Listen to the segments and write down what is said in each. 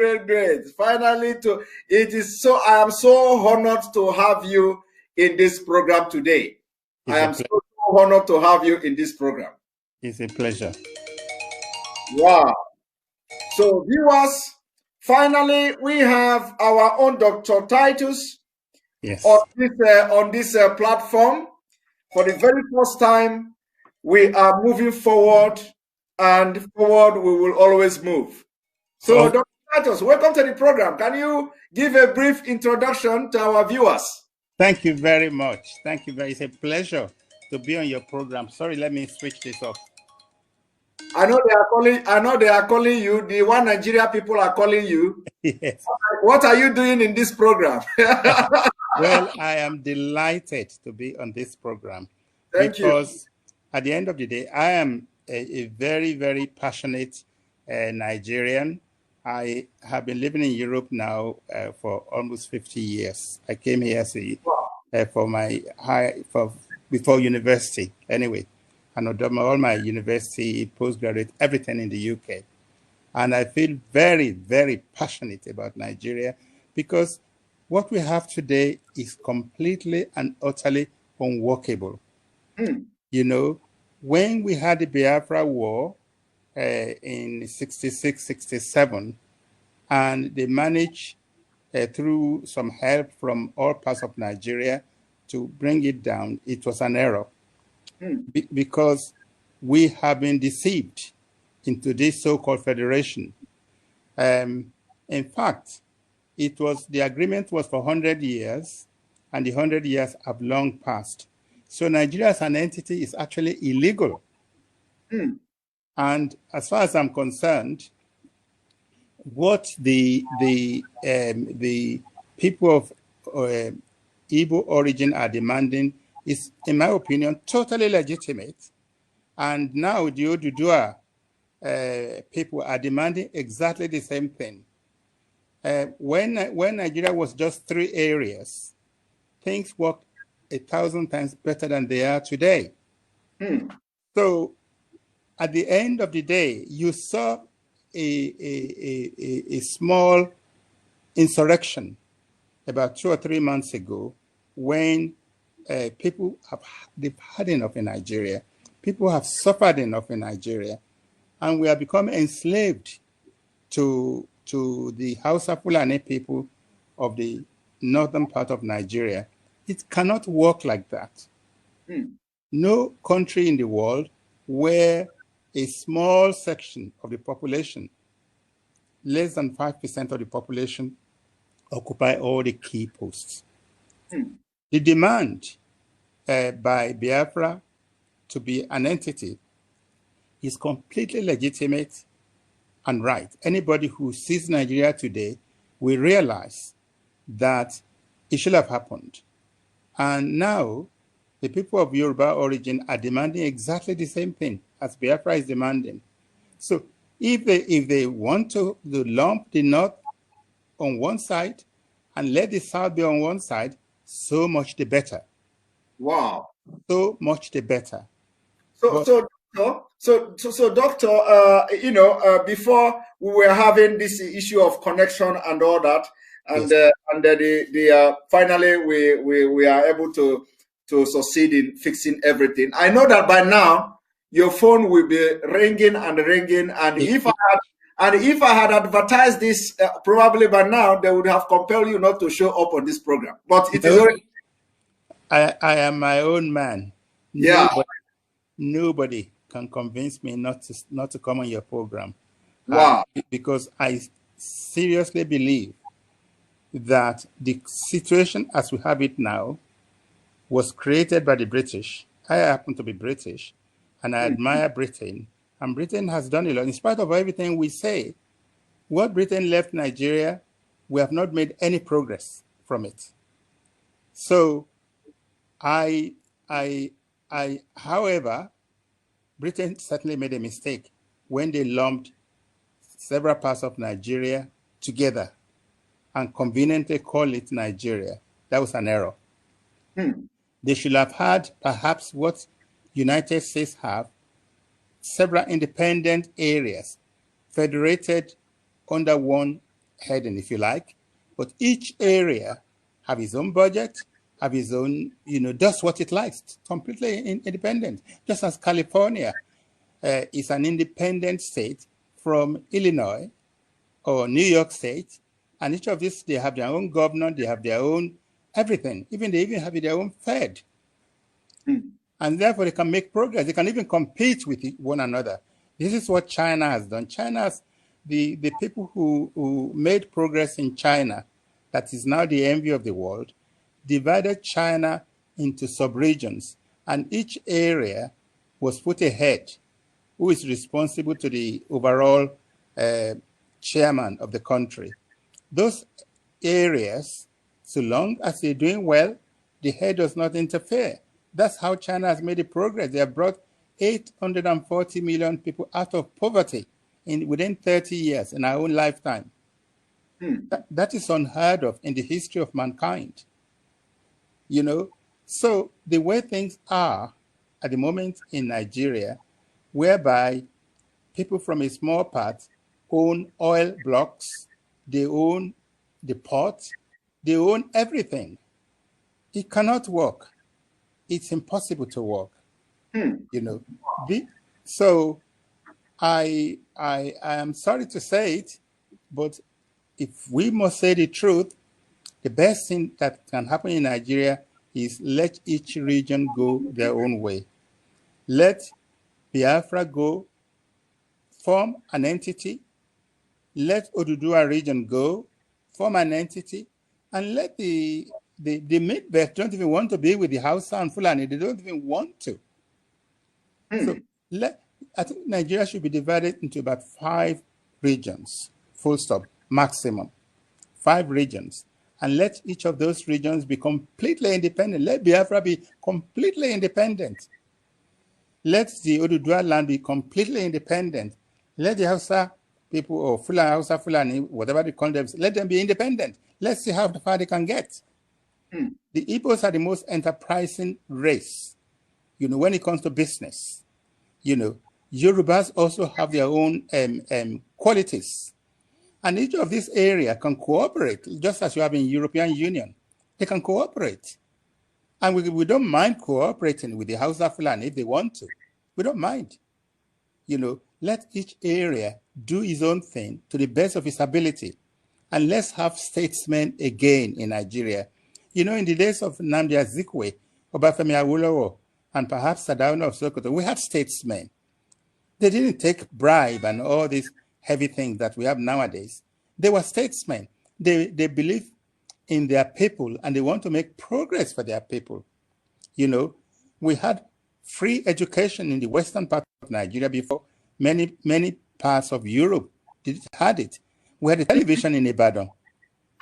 Great. Finally, I am so honored to have you in this program today. I am so honored to have you in this program. It's a pleasure. Wow. So, viewers, finally, we have our own Dr. Titus on this platform. For the very first time, we are moving forward, and forward we will always move. So, Dr. Titus, welcome to the program. Can you give a brief introduction to our viewers? Thank you very much. Thank you very much. It's a pleasure to be on your program. Sorry, let me switch this off. I know they are calling you. The One Nigeria people are calling you. Yes. What are you doing in this program? Well, I am delighted to be on this program. Thank you. Because at the end of the day, I am a very, very passionate Nigerian. I have been living in Europe now for almost 50 years. I came here before university anyway. And I've done all my university, postgraduate, everything in the UK. And I feel very, very passionate about Nigeria because what we have today is completely and utterly unworkable. You know, when we had the Biafra War in 66, 67, and they managed through some help from all parts of Nigeria to bring it down, it was an error. Because we have been deceived into this so-called federation. In fact, the agreement was for 100 years, and the 100 years have long passed. So Nigeria as an entity is actually illegal. And as far as I'm concerned, what the people of Igbo origin are demanding is, in my opinion, totally legitimate. And now the Oduduwa people are demanding exactly the same thing. When Nigeria was just 3 areas, things worked 1,000 times better than they are today. So at the end of the day, you saw a small insurrection about 2 or 3 months ago when people they've had enough in Nigeria. People have suffered enough in Nigeria, and we have become enslaved to the Hausa Fulani people of the northern part of Nigeria. It cannot work like that. No country in the world where a small section of the population, less than 5% of the population, occupy all the key posts. The demand by Biafra to be an entity is completely legitimate and right. Anybody who sees Nigeria today will realize that it should have happened. And now the people of Yoruba origin are demanding exactly the same thing as Biafra is demanding. So if they want to lump the North on one side and let the South be on one side, so much the better. Wow. So much the better. Doctor, before we were having this issue of connection and all that, and finally we are able to succeed in fixing everything. I know that by now your phone will be ringing and ringing, and if I had advertised this, probably by now they would have compelled you not to show up on this program. But it is already. I am my own man. Yeah. Nobody can convince me not to come on your program. Wow. Because I seriously believe that the situation as we have it now was created by the British. I happen to be British, and I admire Britain. And Britain has done a lot. In spite of everything we say, what Britain left Nigeria, we have not made any progress from it. So however, Britain certainly made a mistake when they lumped several parts of Nigeria together and conveniently call it Nigeria. That was an error. They should have had perhaps what United States have, several independent areas federated under one heading, if you like, but each area have its own budget, have its own, does what it likes, completely independent. Just as California is an independent state from Illinois or New York State, and each of these, they have their own governor, they have their own everything. They even have their own Fed. And therefore, they can make progress. They can even compete with one another. This is what China has done. China's, the people who made progress in China, that is now the envy of the world, divided China into sub-regions, and each area was put a head who is responsible to the overall chairman of the country. Those areas, so long as they're doing well, the head does not interfere. That's how China has made a progress. They have brought 840 million people out of poverty within 30 years in our own lifetime. That is unheard of in the history of mankind. So the way things are at the moment in Nigeria, whereby people from a small part own oil blocks, they own the port, they own everything. It cannot work. It's impossible to work. So I am sorry to say it, but if we must say the truth, the best thing that can happen in Nigeria is let each region go their own way. Let Biafra go, form an entity. Let Oduduwa region go, form an entity, and let the Midwest don't even want to be with the Hausa and Fulani. They don't even want to. So I think Nigeria should be divided into about 5 regions, full stop, maximum. 5 regions. And let each of those regions be completely independent. Let Biafra be completely independent. Let the Oduduwa land be completely independent. Let the Hausa people, or Hausa, Fulani, whatever they call them, let them be independent. Let's see how far they can get. The Igbos are the most enterprising race, when it comes to business. Yorubas also have their own qualities. And each of these areas can cooperate, just as you have in European Union. They can cooperate. And we don't mind cooperating with the Hausa Fulani if they want to. We don't mind. Let each area do its own thing to the best of its ability. And let's have statesmen again in Nigeria. In the days of Nnamdi Azikiwe, Obafemi Awolowo, and perhaps Sardauna of Sokoto, we had statesmen. They didn't take bribe and all these heavy things that we have nowadays. They were statesmen. They believe in their people and they want to make progress for their people. We had free education in the western part of Nigeria before many parts of Europe had it. We had a television in Ibadan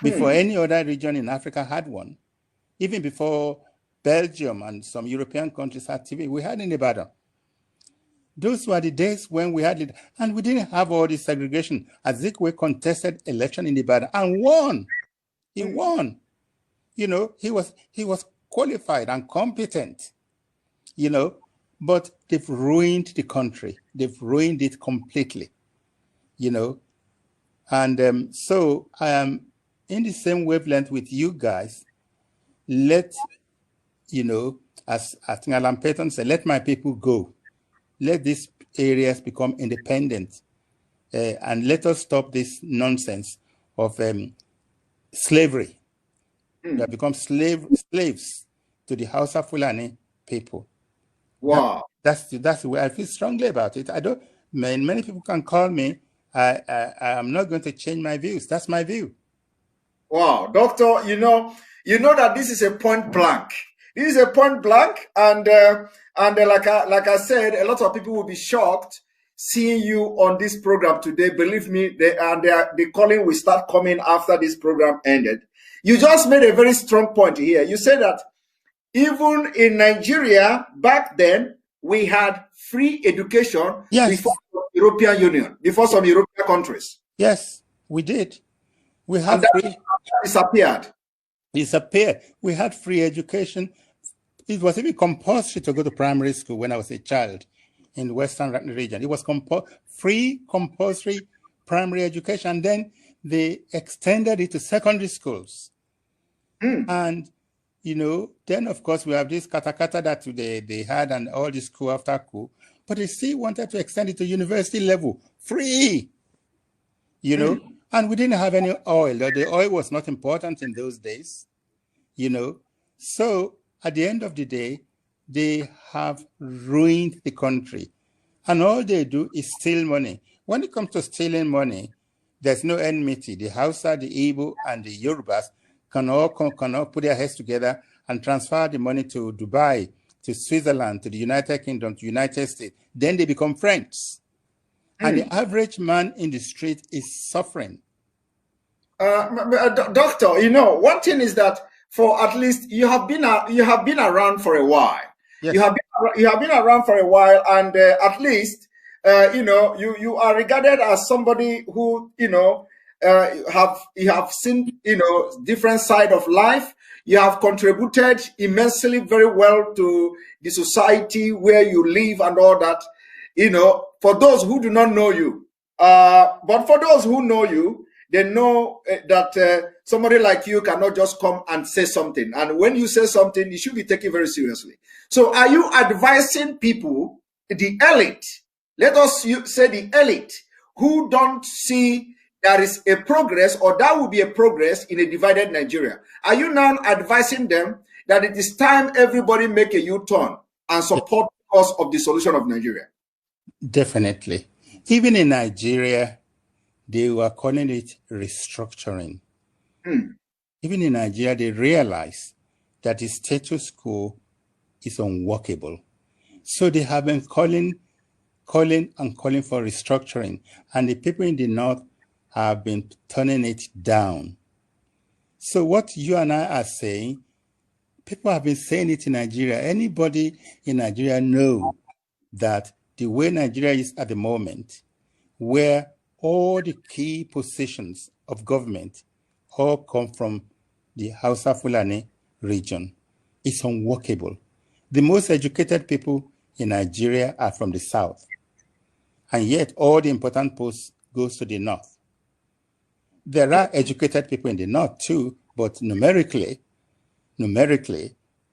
before any other region in Africa had one. Even before Belgium and some European countries had TV, we had in Ibadan. Those were the days when we had it, and we didn't have all this segregation. Azikiwe contested election in Ibadan and won. He won. He was qualified and competent. But they've ruined the country. They've ruined it completely. And so I am in the same wavelength with you guys. Let, as I think Alan Payton said, let my people go. Let these areas become independent. And let us stop this nonsense of slavery. We have become slaves to the Hausa Fulani people. Wow. That's the way I feel strongly about it. Many people can call me. I'm not going to change my views. That's my view. Wow, Doctor, you know that this is a point blank. This is a point blank, and like I said, a lot of people will be shocked seeing you on this program today. Believe me, the calling will start coming after this program ended. You just made a very strong point here. You said that even in Nigeria back then, we had free education before the European Union, before some European countries. Yes, we did. We had free. Disappeared. We had free education. It was even compulsory to go to primary school when I was a child in the Western region. It was free, compulsory primary education. And then they extended it to secondary schools. And, you know, then of course we have this katakata that they had and all this coup after coup, but they still wanted to extend it to university level, free, you know, and we didn't have any oil. The oil was not important in those days, you know. So at the end of the day, they have ruined the country. And all they do is steal money. When it comes to stealing money, there's no enmity. The Hausa, the Igbo, and the Yorubas can all put their heads together and transfer the money to Dubai, to Switzerland, to the United Kingdom, to the United States. Then they become friends. And the average man in the street is suffering. Doctor, you know, one thing is that for at least you have been around for a while. Yes. You have been around for a while, and at least you know, you are regarded as somebody who, you know, you have seen, you know, different side of life. You have contributed immensely very well to the society where you live and all that, you know, for those who do not know you. But for those who know you, they know that somebody like you cannot just come and say something. And when you say something, it should be taken very seriously. So are you advising people, the elite, let us say the elite, who don't see there is a progress or that will be a progress in a divided Nigeria? Are you now advising them that it is time everybody make a U-turn and support the cause of the solution of Nigeria? Definitely. Even in Nigeria, they were calling it restructuring. Even in Nigeria, they realized that the status quo is unworkable. So they have been calling for restructuring. And the people in the North have been turning it down. So what you and I are saying, people have been saying it in Nigeria. Anybody in Nigeria know that the way Nigeria is at the moment, where all the key positions of government all come from the Hausa Fulani region, is unworkable. The most educated people in Nigeria are from the South. And yet all the important posts goes to the North. There are educated people in the North too, but numerically,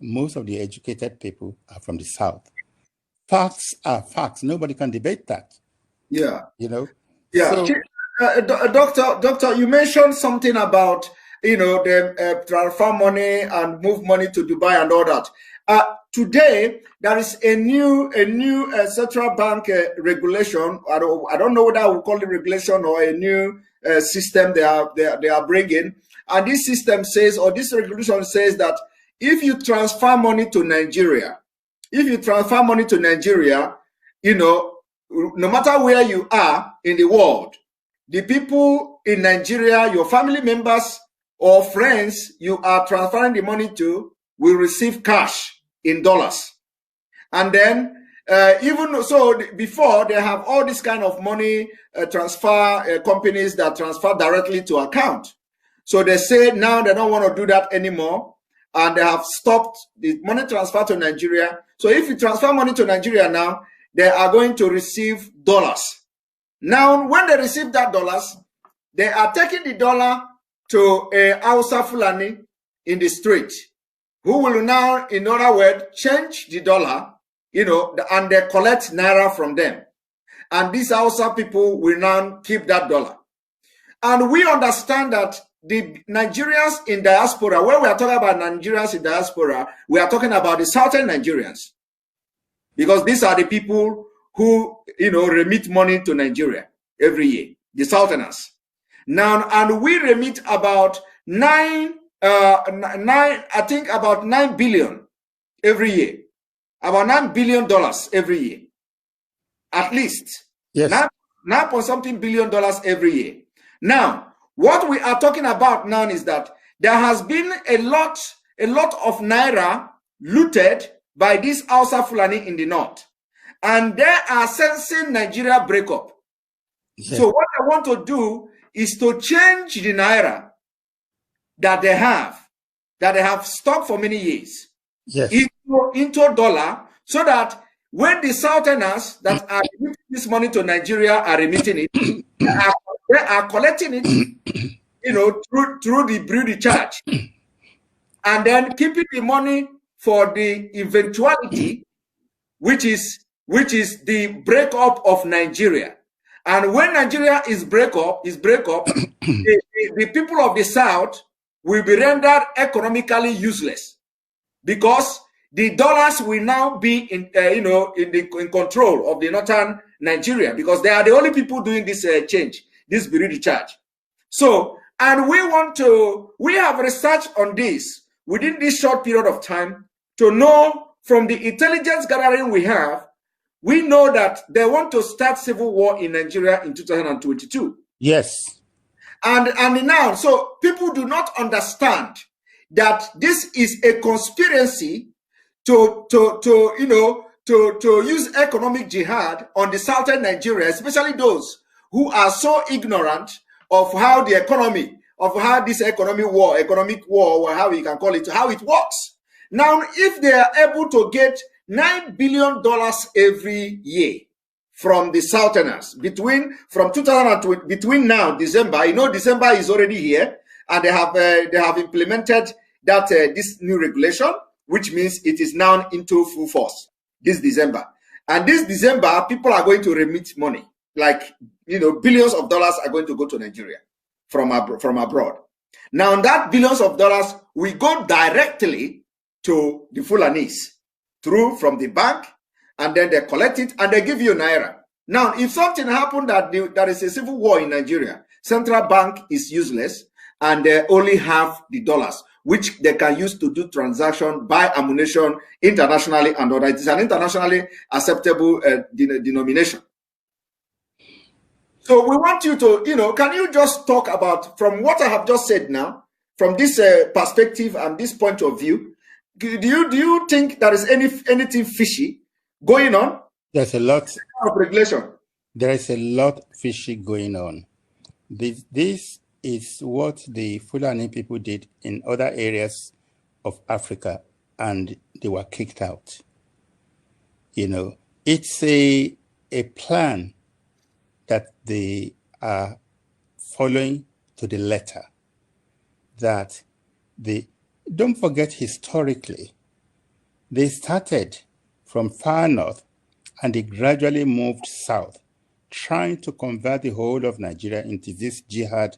most of the educated people are from the South. Facts are facts. Nobody can debate that. Yeah. You know? Yeah. So, Doctor, you mentioned something about, you know, the transfer money and move money to Dubai and all that. Today, there is a new central bank regulation. I don't know whether I will call it regulation or a new system they are bringing. And this system says, or this regulation says that if you transfer money to Nigeria, you know, no matter where you are in the world, the people in Nigeria, your family members or friends you are transferring the money to will receive cash in dollars. And then even so, before they have all this kind of money transfer companies that transfer directly to account. So they say now they don't want to do that anymore. And they have stopped the money transfer to Nigeria. So if you transfer money to Nigeria now, they are going to receive dollars. Now, when they receive that dollars, they are taking the dollar to a Hausa Fulani in the street, who will now, in other words, change the dollar, you know, and they collect naira from them. And these Hausa people will now keep that dollar. And we understand that the Nigerians in diaspora, when we are talking about Nigerians in diaspora, we are talking about the southern Nigerians. Because these are the people who, you know, remit money to Nigeria every year, the southerners. Now, and we remit about I think about 9 billion every year. About $9 billion every year. At least. Yes. 9.something billion every year. Now, what we are talking about now is that there has been a lot of naira looted by this Hausa Fulani in the north. And they are sensing Nigeria breakup. Yes. So what I want to do is to change the naira that they have stocked for many years, yes, into dollar, so that when the southerners that are remitting this money to Nigeria are remitting it, they are they are collecting it, through the Bureau de Charge, and then keeping the money for the eventuality, which is the breakup of Nigeria. And when Nigeria is break up, the people of the South will be rendered economically useless, because the dollars will now be in control of the northern Nigeria, because they are the only people doing this change, this Bureau de Charge. So, and we have researched on this within this short period of time to know from the intelligence gathering we have. We know that they want to start civil war in Nigeria in 2022. Yes. And now, so people do not understand that this is a conspiracy to use economic jihad on the southern Nigeria, especially those who are so ignorant of how the economy, of how this economic war, or how you can call it, how it works. Now, if they are able to get $9 billion every year from the Southerners from 2020, between now December, December is already here, and they have implemented that this new regulation, which means it is now into full force this December. And this December, people are going to remit money, like billions of dollars are going to go to Nigeria from abroad. Now that billions of dollars will go directly to the Fulanis from the bank, and then they collect it and they give you naira. Now, if something happened that there is a civil war in Nigeria, central bank is useless, and they only have the dollars, which they can use to do transaction, buy ammunition internationally, and it is an internationally acceptable denomination. So we want you to, can you just talk about, from what I have just said now, from this perspective and this point of view, do you think there is anything fishy going on? There's a lot of regulation. There is a lot fishy going on. This is what the Fulani people did in other areas of Africa, and they were kicked out. It's a plan that they are following to the letter. That don't forget, historically, they started from far north and they gradually moved south, trying to convert the whole of Nigeria into this jihad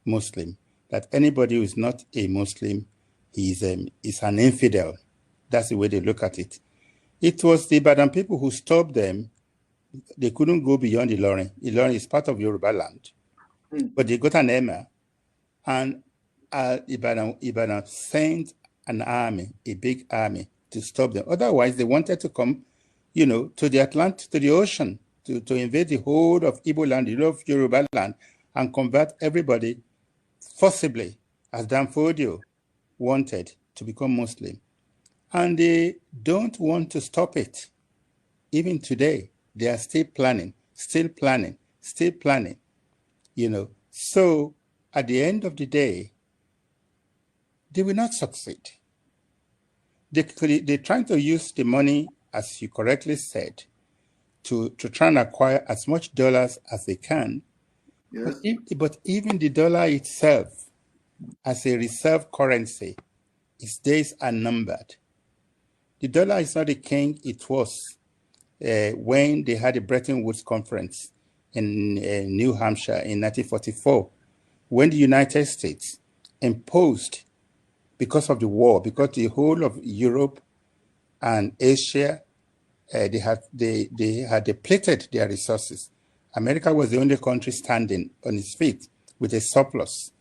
Muslim, that anybody who is not a Muslim is an infidel. That's the way they look at it. It was the Ibadan people who stopped them. They couldn't go beyond Ilorin. Ilorin is part of Yoruba land. But they got an emir, and Ibadan sent an army, a big army, to stop them. Otherwise, they wanted to come, to the Atlantic, to the ocean, to invade the whole of Igbo land, the whole of Yoruba land, and convert everybody forcibly, as Danfodio wanted, to become Muslim. And they don't want to stop it. Even today, they are still planning. So at the end of the day, they will not succeed. They're trying to use the money, as you correctly said, to try and acquire as much dollars as they can. Yes. But even the dollar itself, as a reserve currency, its days are numbered. The dollar is not the king it was when they had the Bretton Woods Conference in New Hampshire in 1944, when the United States imposed, because of the war, because the whole of Europe and Asia, they had depleted their resources. America was the only country standing on its feet with a surplus.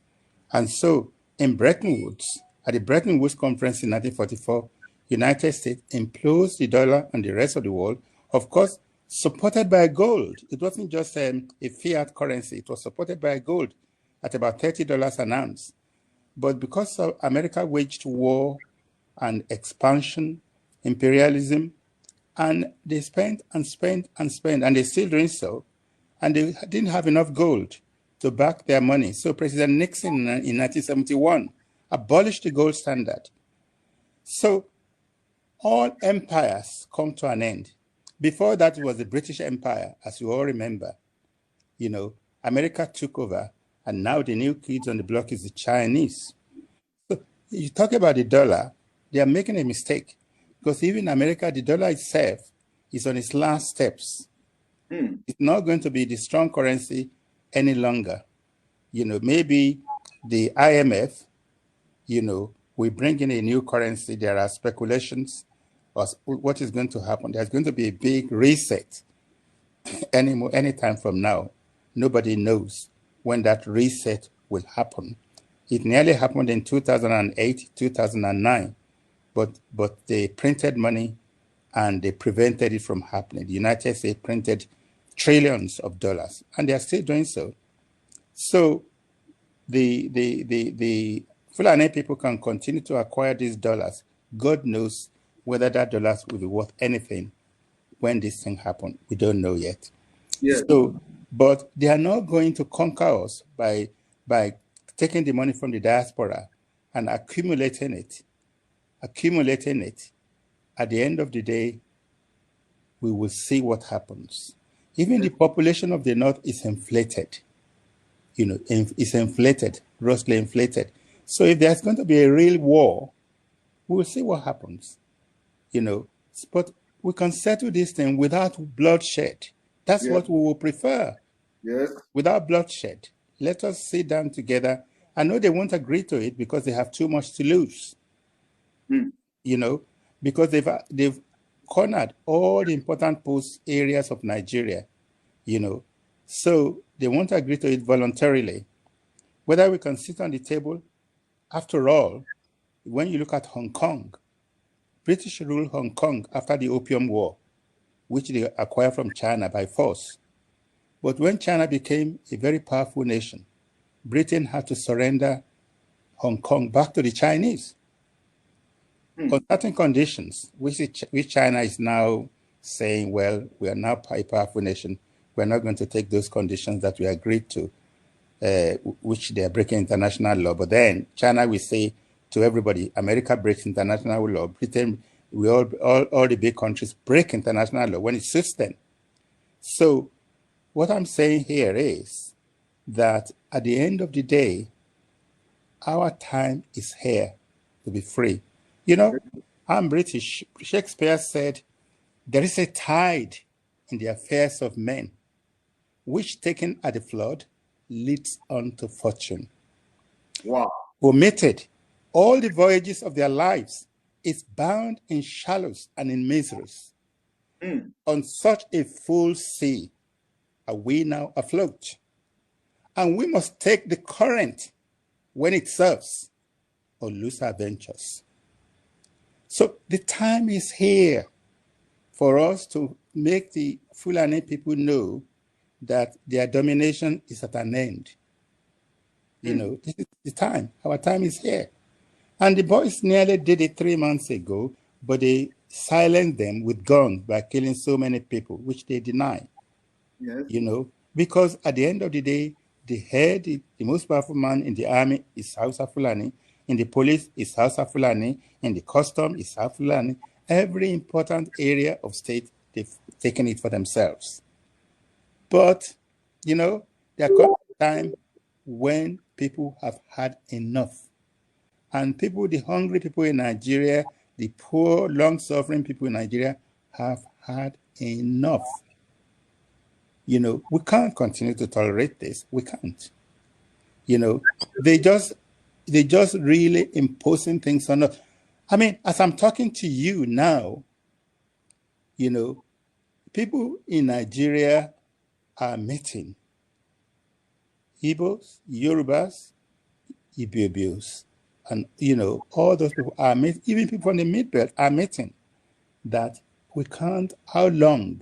And so in Bretton Woods, at the Bretton Woods Conference in 1944, United States imposed the dollar on the rest of the world, of course, supported by gold. It wasn't just a fiat currency. It was supported by gold at about $30 an ounce. But because of America waged war and expansion, imperialism, and they spent, and they're still doing so, and they didn't have enough gold to back their money. So President Nixon in 1971 abolished the gold standard. So all empires come to an end. Before that, it was the British Empire, as you all remember, America took over, and now the new kids on the block is the Chinese. So you talk about the dollar, they are making a mistake, because even America, the dollar itself is on its last steps. It's not going to be the strong currency any longer. Maybe the IMF, we bring in a new currency. There are speculations of what is going to happen. There's going to be a big reset anytime from now. Nobody knows when that reset will happen. It nearly happened in 2008, 2009, but they printed money and they prevented it from happening. The United States printed trillions of dollars, and they are still doing so. So the Fulani people can continue to acquire these dollars. God knows whether that dollars will be worth anything when this thing happens. We don't know yet. Yes. So, but they are not going to conquer us by taking the money from the diaspora and accumulating it. At the end of the day, we will see what happens. Even the population of the North is inflated. It's inflated, grossly inflated. So if there's going to be a real war, we'll see what happens. But we can settle this thing without bloodshed. That's what we will prefer. Yes. Without bloodshed. Let us sit down together. I know they won't agree to it because they have too much to lose. Because they've cornered all the important post areas of Nigeria. So they won't agree to it voluntarily. Whether we can sit on the table, after all, when you look at Hong Kong, British ruled Hong Kong after the Opium War, which they acquired from China by force. But when China became a very powerful nation, Britain had to surrender Hong Kong back to the Chinese on certain conditions, which China is now saying, well, we are now a powerful nation. We're not going to take those conditions that we agreed to, which they are breaking international law. But then China will say to everybody, America breaks international law. Britain, all the big countries break international law when it suits them. So what I'm saying here is that at the end of the day, our time is here to be free. I'm British. Shakespeare said, there is a tide in the affairs of men, which taken at the flood leads on to fortune. Wow. Omitted, all the voyages of their lives is bound in shallows and in miseries. On such a full sea are we now afloat, and we must take the current when it serves or lose our ventures. So the time is here for us to make the Fulani people know that their domination is at an end. This is the time. Our time is here. And the boys nearly did it 3 months ago, but they silenced them with guns by killing so many people, which they deny. Yes. Because at the end of the day, the head, the most powerful man in the army is Hausa Fulani, in the police is Hausa Fulani, in the custom is Hausa Fulani. Every important area of state, they've taken it for themselves. But, there comes a time when people have had enough. And the hungry people in Nigeria, the poor, long-suffering people in Nigeria have had enough. We can't continue to tolerate this. We can't. They just really imposing things on us. I mean, as I'm talking to you now, people in Nigeria are meeting. Igbos, Yorubas, Ibios, and all those people are meeting. Even people from the Midbelt are meeting. That we can't. How long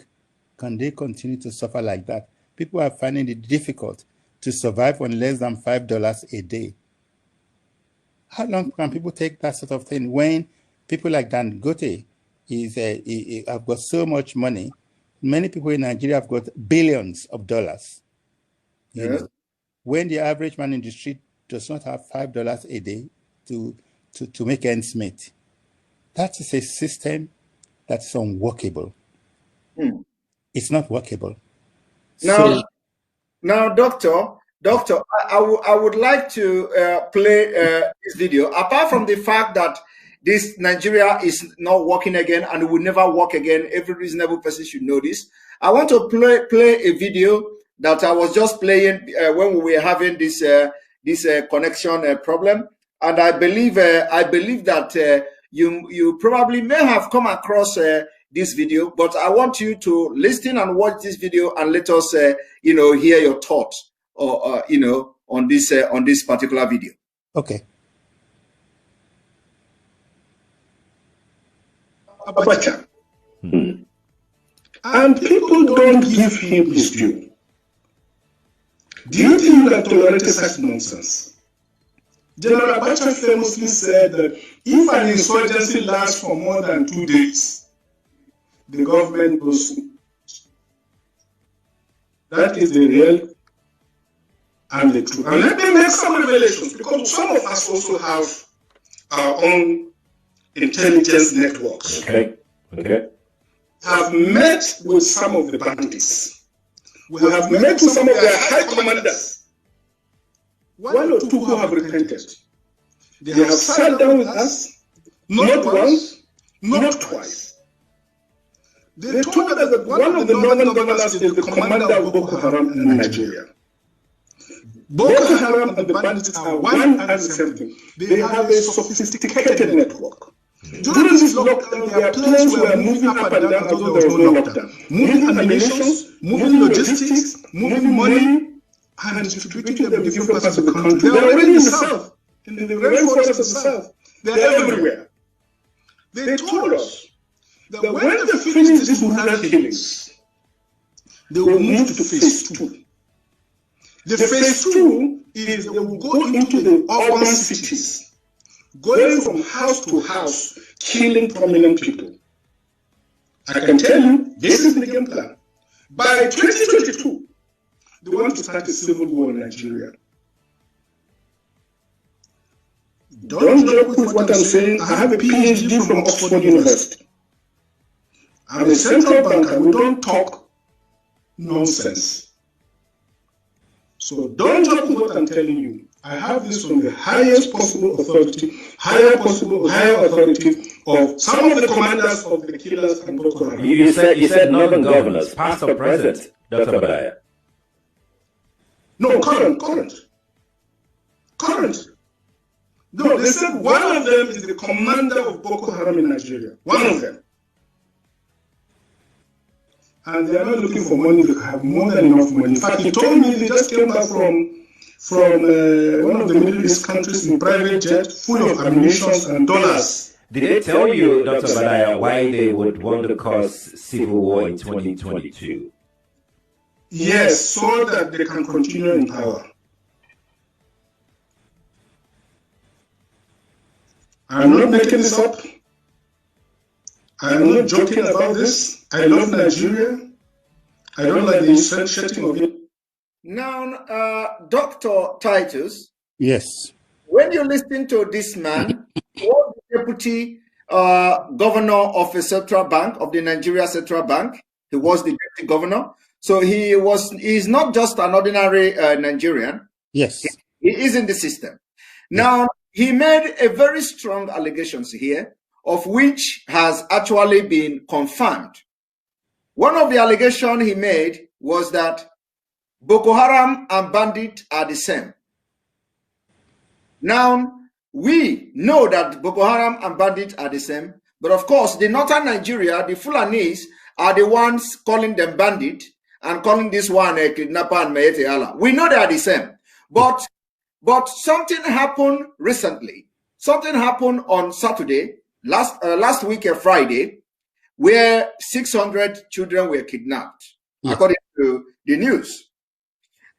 can they continue to suffer like that? People are finding it difficult to survive on less than $5 a day. How long can people take that sort of thing when people like Dangote have got so much money? Many people in Nigeria have got billions of dollars. When the average man in the street does not have $5 a day to make ends meet. That is a system that's unworkable. It's not workable. Now, Now, Doctor, I would like to play this video. Apart from the fact that this Nigeria is not working again and will never work again, every reasonable person should know this. I want to play a video that I was just playing when we were having this connection problem, and I believe that you probably may have come across this video, but I want you to listen and watch this video and let us hear your thoughts on this particular video. Okay. Abacha. And people don't give him his due. Do you think you can tolerate such nonsense? General Abacha famously said that if an insurgency lasts for more than 2 days, the government goes. That is the real and the truth. And let me make some revelations, because some of us also have our own intelligence networks. Okay. Have met with some of the bandits. We have met with some of their high commanders. One or two who have repented. They have sat down with us, not once, not twice. They told us that one of the northern governors is the commander of Boko Haram in Nigeria. Boko Haram and the bandits are one and the same thing. They have a sophisticated network. During this lockdown, their planes were moving up and down as though there was no lockdown. Moving ammunition, moving logistics, moving money, and distributing them in different parts of the country. They're already in the south, in the rainforests of the south. They're everywhere. They told us that when they finish these rural killings, they will move to phase 2. The phase 2 is they will go into the urban cities, going from house to house, killing prominent people. I can tell you, this is the game plan. By 2022, they want to start a civil war in Nigeria. Don't joke with what I'm saying. I have a PhD from Oxford University. I'm a central banker. We don't talk nonsense. So don't joke with what I'm telling you. I have this from the highest possible authority, higher authority of some of the commanders of the killers and Boko Haram. You said northern governors, past or present, Dr. Badaya? No, current. No, they said one of them is the commander of Boko Haram in Nigeria. One of them. And they are not looking for money, they have more than enough money. In fact, he told me they just came back from one of the Middle East countries in private jet, full of ammunition and dollars. Did they tell you, Dr. Badaya, why they would want to cause civil war in 2022? Yes, so that they can continue in power. I'm not making this up. I'm not joking about this. I love Nigeria. I don't like the inserting of it. Now, Dr. Titus. Yes. When you listen to this man, he was the deputy governor of a central bank, of the Nigeria Central Bank. He was the deputy governor. So he's not just an ordinary Nigerian. Yes. He is in the system. Now, he made a very strong allegations here, of which has actually been confirmed. One of the allegations he made was that Boko Haram and bandit are the same. Now, we know that Boko Haram and bandit are the same, but of course, the northern Nigeria, the Fulanis, are the ones calling them bandit and calling this one a kidnapper and Mayete Allah. We know they are the same. But something happened recently. Something happened on Saturday, last week, Friday, where 600 children were kidnapped, according to the news.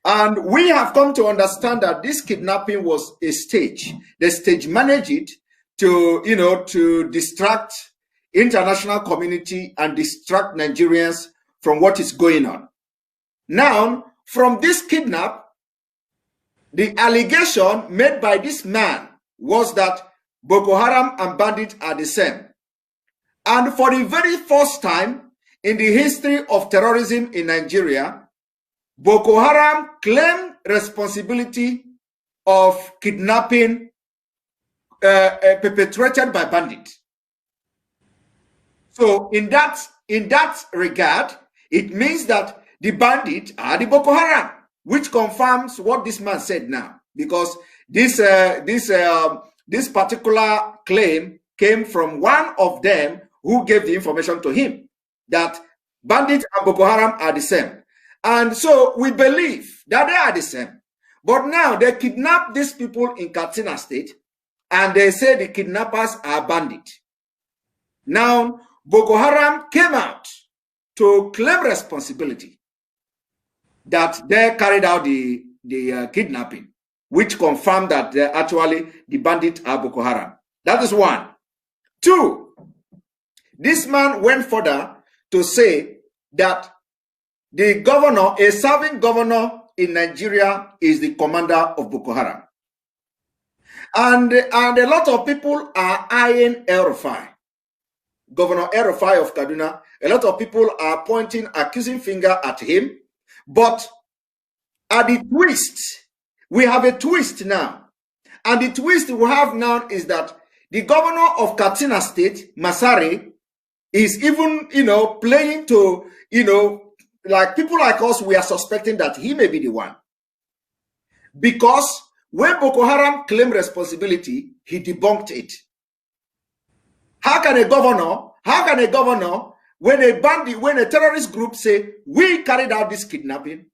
And we have come to understand that this kidnapping was a stage. The stage managed it to distract international community and distract Nigerians from what is going on. Now, from this kidnap, the allegation made by this man was that Boko Haram and bandits are the same. And for the very first time in the history of terrorism in Nigeria, Boko Haram claimed responsibility of kidnapping perpetrated by bandits. So in that regard, it means that the bandits are the Boko Haram, which confirms what this man said now, because this particular claim came from one of them who gave the information to him that bandits and Boko Haram are the same. And so we believe that they are the same. But now they kidnap these people in Katsina State, and they say the kidnappers are bandits. Now, Boko Haram came out to claim responsibility that they carried out the kidnapping, which confirmed that actually the bandits are Boko Haram. That is one. Two, this man went further to say that the governor, a serving governor in Nigeria, is the commander of Boko Haram. And a lot of people are eyeing El-Rufai, Governor El-Rufai of Kaduna. A lot of people are pointing accusing finger at him. But at the twist, we have a twist now. And the twist we have now is that the governor of Katsina State, Masari, is even, playing to, like people like us, we are suspecting that he may be the one. Because when Boko Haram claimed responsibility, he debunked it. How can a governor, when a terrorist group say, we carried out this kidnapping,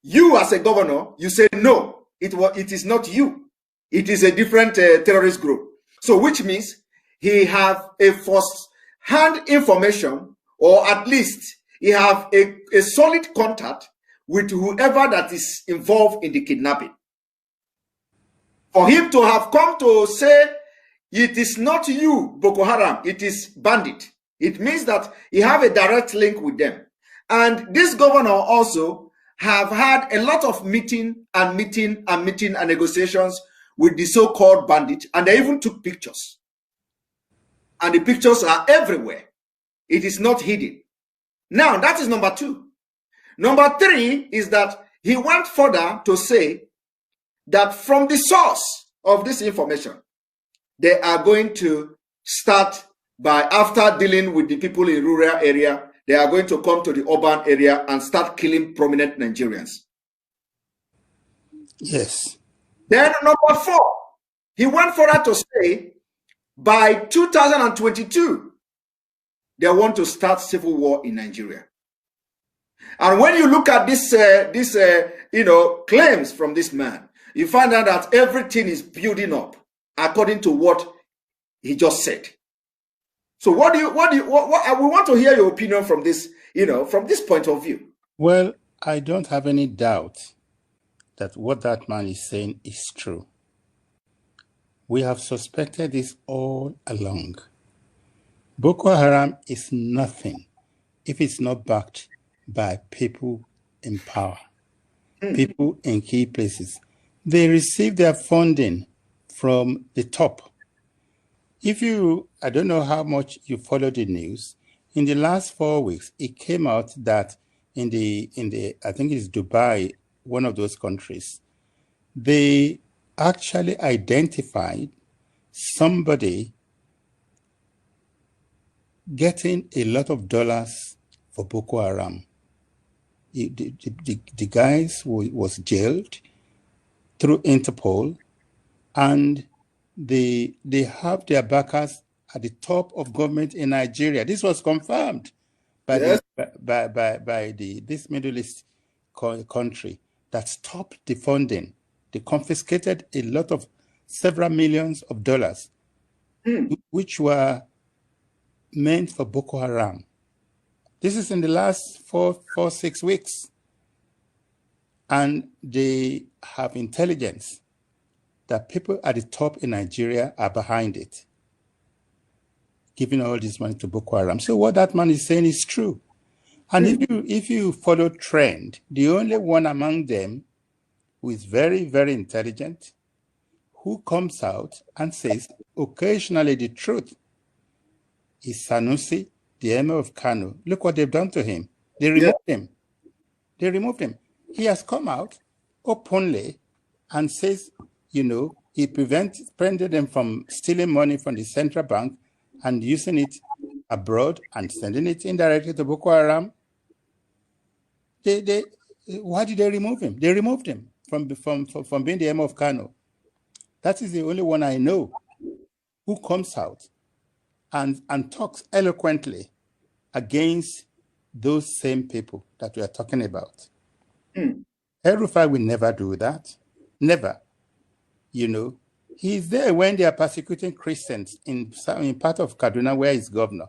you as a governor, you say, no, it is not you. It is a different terrorist group. So which means he have a first-hand information, or at least he have a solid contact with whoever that is involved in the kidnapping. For him to have come to say, it is not you, Boko Haram, it is bandit. It means that he have a direct link with them. And this governor also have had a lot of meeting and negotiations with the so-called bandit, and they even took pictures. And the pictures are everywhere. It is not hidden. Now, that is number two. Number three is that he went further to say that from the source of this information, they are going to start by, after dealing with the people in rural area, they are going to come to the urban area and start killing prominent Nigerians. Yes. Then number four, he went further to say by 2022, they want to start civil war in Nigeria. And when you look at this, claims from this man, you find out that everything is building up according to what he just said. So what we want to hear your opinion from this, from this point of view. Well, I don't have any doubt that what that man is saying is true. We have suspected this all along. Boko Haram is nothing if it's not backed by people in power, people in key places. They receive their funding from the top. I don't know how much you follow the news. In the last 4 weeks, it came out that in the I think it's Dubai, one of those countries, they actually identified somebody getting a lot of dollars for Boko Haram. The guys was jailed through Interpol, and they have their backers at the top of government in Nigeria. This was confirmed by this Middle East country that stopped the funding. They confiscated a lot of several millions of dollars, which were meant for Boko Haram. This is in the last 6 weeks. And they have intelligence that people at the top in Nigeria are behind it, giving all this money to Boko Haram. So what that man is saying is true. And if you follow trend, the only one among them who is very, very intelligent, who comes out and says occasionally the truth, is Sanusi, the emir of Kano. Look what they've done to him. They removed him. They removed him. he has come out openly and says, you know, he prevented them from stealing money from the central bank and using it abroad and sending it indirectly to Boko Haram. Why did they remove him? They removed him from being the M of Kano. That is the only one I know who comes out and talks eloquently against those same people that we are talking about. El-Rufai will never do that. Never. You know, he's there when they are persecuting Christians in part of Kaduna where he's governor.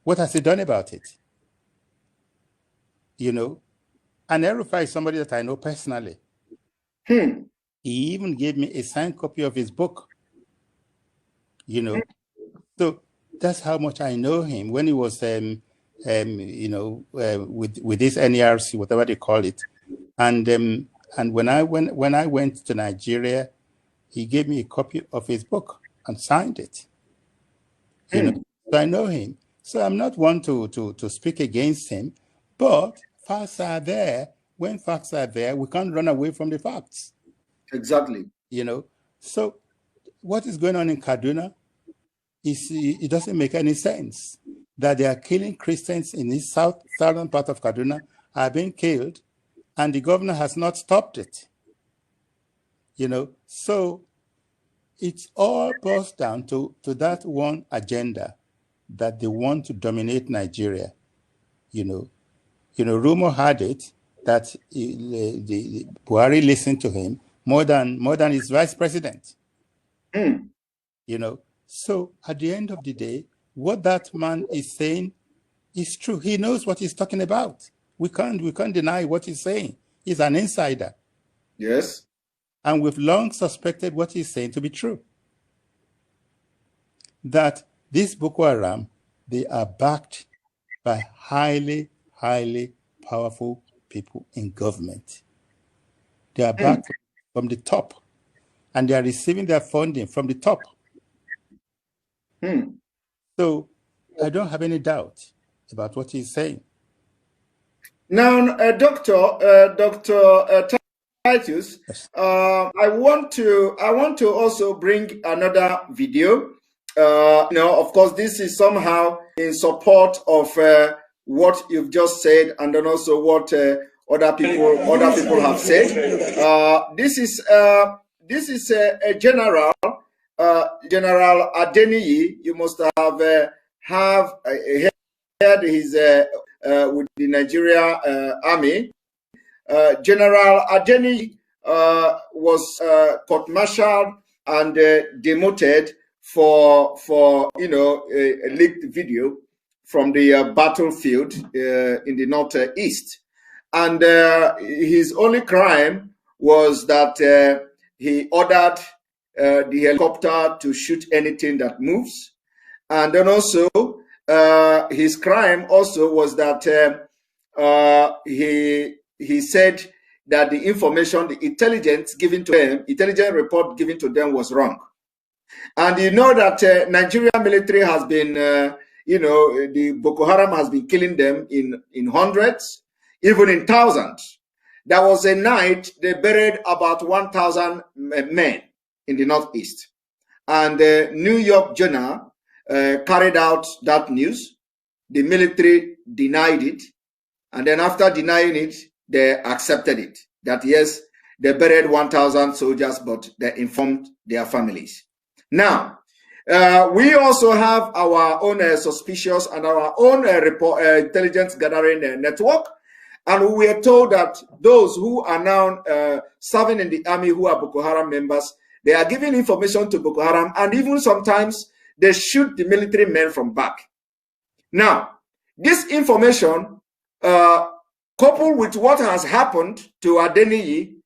What has he done about it? You know, and El-Rufai is somebody that I know personally. He even gave me a signed copy of his book. You know, so that's how much I know him. When he was, you know, with this NERC, whatever they call it, and when I went to Nigeria, he gave me a copy of his book and signed it. You know, so I know him. So I'm not one to speak against him, but facts are there. When facts are there, we can't run away from the facts. Exactly. You know, so what is going on in Kaduna it doesn't make any sense that they are killing Christians in the southern part of Kaduna, are being killed, and the governor has not stopped it. You know, so it's all boils down to that one agenda that they want to dominate Nigeria. You know, rumor had it that the Buhari listened to him more than his vice president. You know, so at the end of the day, what that man is saying is true. He knows what he's talking about. We can't deny what he's saying. He's an insider. Yes. And we've long suspected what he's saying to be true. That this Boko Haram, they are backed by highly, highly powerful people in government. They are backed from the top, and they are receiving their funding from the top. So I don't have any doubt about what he's saying. Now, Dr. Titus, yes. I want to also bring another video. You know, of course, this is somehow in support of what you've just said, and then also what other people have said. This is a general. General Adeniyi. You must have heard his with the Nigeria Army. General Adeniyi was court-martialed and demoted for you know, a leaked video from the battlefield in the northeast, and his only crime was that he ordered the helicopter to shoot anything that moves. And then also his crime also was that he said that the information, the intelligence report given to them was wrong. And you know that Nigerian military has been you know, the Boko Haram has been killing them in hundreds, even in thousands. There was a night they buried about 1,000 men in the northeast, and the New York Journal carried out that news. The military denied it, and then after denying it, they accepted it, that yes, they buried 1,000 soldiers, but they informed their families. Now, we also have our own suspicious and our own intelligence gathering network. And we are told that those who are now serving in the army, who are Boko Haram members, they are giving information to Boko Haram, and even sometimes they shoot the military men from back. Now, this information, coupled with what has happened to Adeniyi,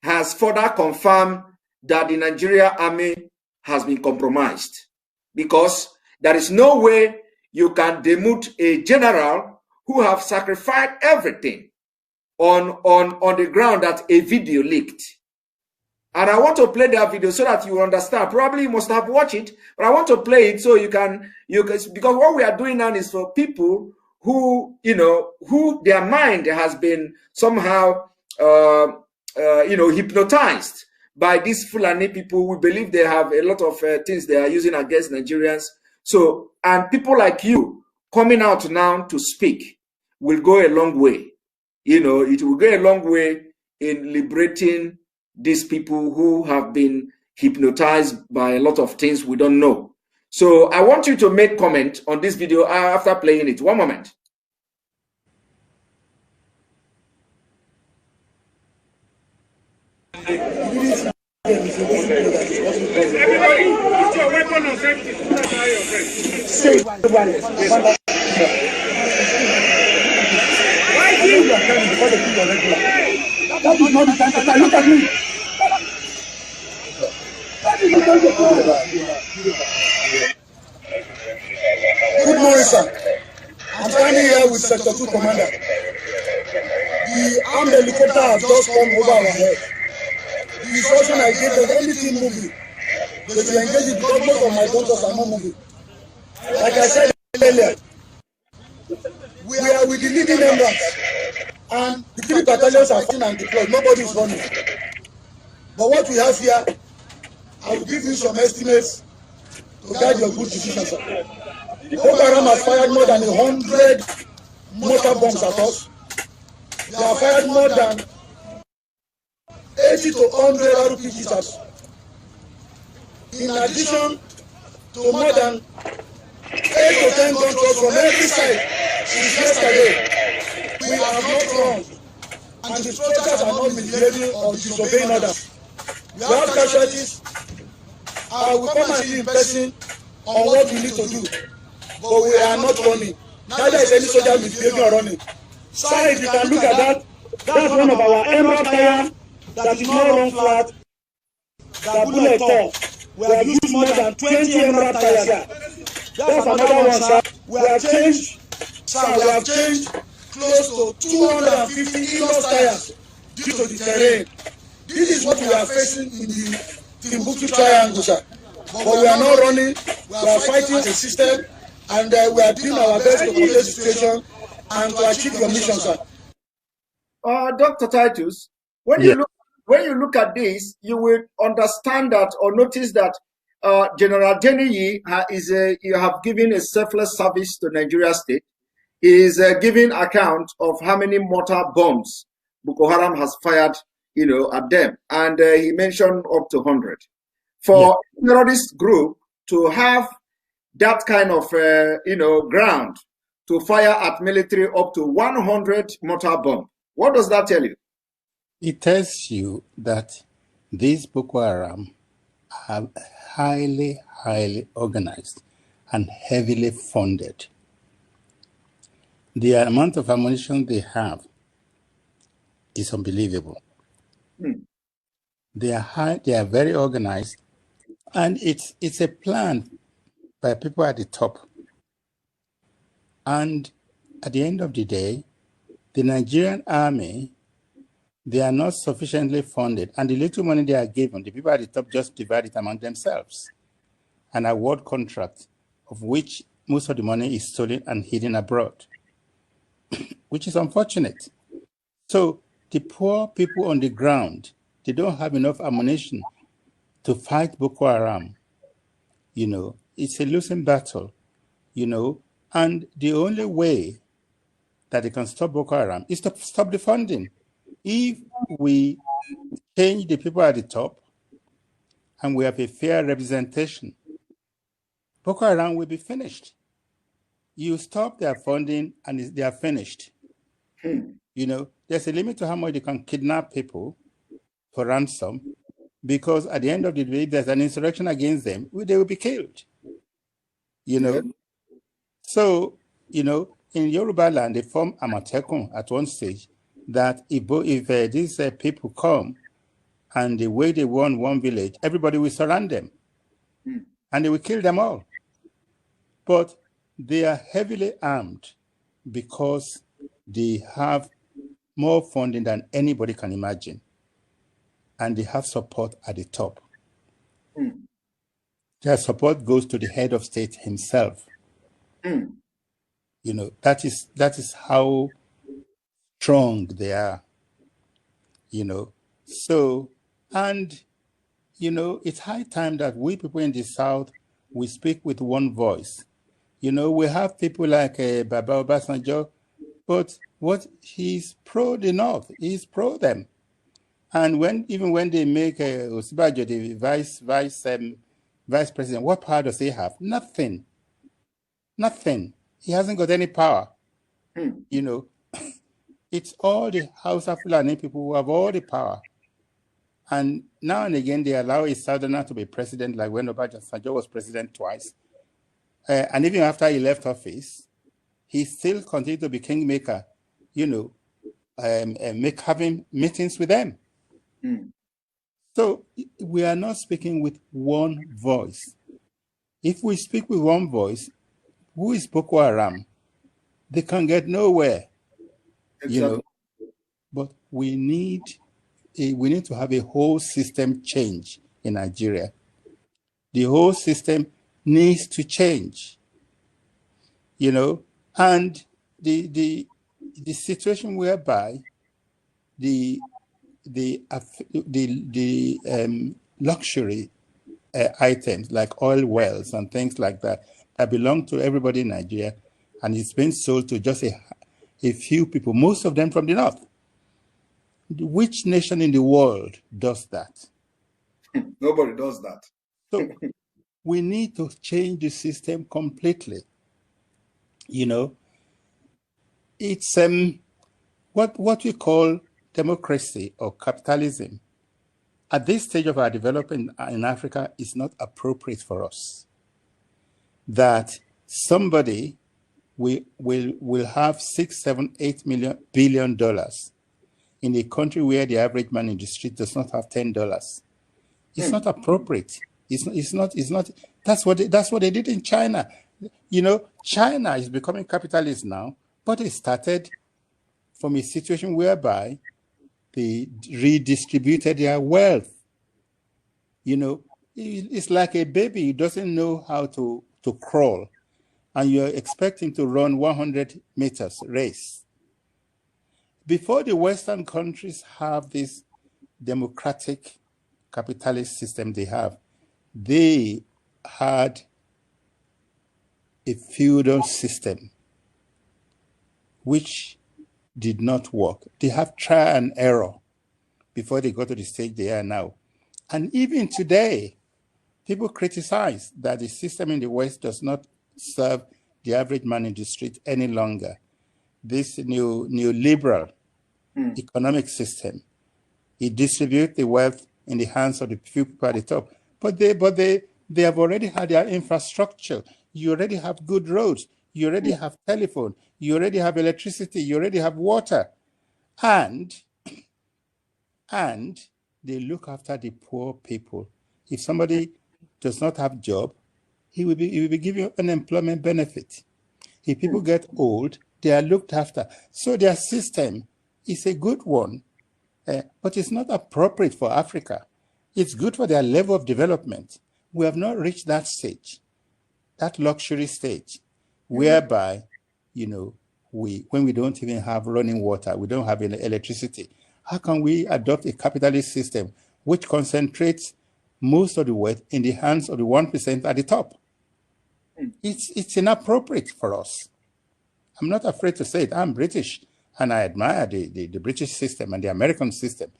has further confirmed that the Nigeria army has been compromised, because there is no way you can demote a general who have sacrificed everything on the ground that a video leaked. And I want to play that video so that you understand. Probably you must have watched it, but I want to play it so you can, because what we are doing now is for people who, you know, who their mind has been somehow hypnotized by these Fulani people. We believe they have a lot of things they are using against Nigerians. So, and people like you coming out now to speak will go a long way. It will go a long way in liberating these people who have been hypnotized by a lot of things we don't know. So I want you to make comment on this video after playing it. One moment. Everybody, put your weapon on safety. Say, why you are telling before they put your regular? That is not the time to start. Look at me. That is the time to Good morning, sir. I'm standing here with Sector 2 Commander. The armed helicopter has just come over our head. The instruction I gave them, anything moving, they should engage it because most of my daughters are not moving. Like I said earlier, we are with the leading members, and the 3 battalions are fighting and deployed. Nobody is running. But what we have here, I will give you some estimates to guide your good decisions, sir. Boko Haram has fired more than 100 mortar bombs at us. They have fired more than 80 to 100 RPGs at us. In addition to more than 8 to 10 gun trucks from every side since yesterday. We have not run, and the soldiers are not misbehaving or disobeying orders. We have casualties. I will come and see in person on what we need to do, but we are not running. Neither is any soldier misbehaving or running. Sir, if you can look at that, that's one of our emerald tires that is not run flat. The bullet tore. We have used more than 20 emerald tires here. That's another one, sir. We have changed close to 250 Enos tires due to the terrain. This is what we are facing in the Timbuktu Triangle, sir. But we are not running. We are fighting the system, and we are doing our best to control the situation and to achieve your mission, sir. Dr. Titus, when you look at this, you will understand that or notice that General Deniyi you have given a selfless service to Nigeria state. He is giving account of how many mortar bombs Boko Haram has fired, at them, and he mentioned up to 100. For a terrorist group to have that kind of, ground to fire at military up to 100 mortar bombs, what does that tell you? It tells you that these Boko Haram are highly, highly organized and heavily funded. The amount of ammunition they have is unbelievable. They are very organized, and it's a plan by people at the top. And at the end of the day, the Nigerian army, they are not sufficiently funded, and the little money they are given, the people at the top just divide it among themselves and award contracts, of which most of the money is stolen and hidden abroad, which is unfortunate. So the poor people on the ground, they don't have enough ammunition to fight Boko Haram. It's a losing battle, and the only way that they can stop Boko Haram is to stop the funding. If we change the people at the top and we have a fair representation, Boko Haram will be finished. You stop their funding and they are finished. There's a limit to how much they can kidnap people for ransom, because at the end of the day, if there's an insurrection against them, they will be killed. So, in Yoruba land, they form Amatekun at one stage, that if these people come and the way they won one village, everybody will surround them and they will kill them all. But they are heavily armed because they have more funding than anybody can imagine, and they have support at the top. Their support goes to the head of state himself. That is how strong they are. you know. So, and, you know, it's high time that we people in the South, we speak with one voice. You know, we have people like Baba Obasanjo, but what he's pro the North, he's pro them. And even when they make Osibajo the vice president, what power does he have? Nothing. Nothing. He hasn't got any power. You know, it's all the Hausa Fulani people who have all the power. And now and again, they allow a Southerner to be president, like when Obasanjo was president twice. And even after he left office, he still continued to be kingmaker, you know, having meetings with them. So we are not speaking with one voice. If we speak with one voice, who is Boko Haram? They can get nowhere, you know. But we need to have a whole system change in Nigeria. The whole system needs to change, you know, and the situation whereby the luxury items like oil wells and things like that belong to everybody in Nigeria, and it's been sold to just a few people, most of them from the North. Which nation in the world does that? Nobody does that. So we need to change the system completely. You know, it's what we call democracy or capitalism. At this stage of our development in Africa is not appropriate for us. That somebody will have $6, $7, $8 billion in a country where the average man in the street does not have $10. It's not appropriate. It's not. That's what they did in China. You know, China is becoming capitalist now, but it started from a situation whereby they redistributed their wealth. You know, it's like a baby who doesn't know how to crawl, and you're expecting to run 100 meters race. Before the Western countries have this democratic capitalist system they had a feudal system which did not work. They have trial and error before they got to the stage they are now. And even today, people criticize that the system in the West does not serve the average man in the street any longer. This neoliberal economic system, it distributes the wealth in the hands of the few people at the top. But they have already had their infrastructure. You already have good roads. You already have telephone. You already have electricity. You already have water. And they look after the poor people. If somebody does not have a job, he will be given unemployment benefit. If people get old, they are looked after. So their system is a good one, but it's not appropriate for Africa. It's good for their level of development. We have not reached that stage, that luxury stage, whereby, you know, when we don't even have running water, we don't have electricity. How can we adopt a capitalist system which concentrates most of the wealth in the hands of the 1% at the top? It's inappropriate for us. I'm not afraid to say it. I'm British, and I admire the British system and the American system.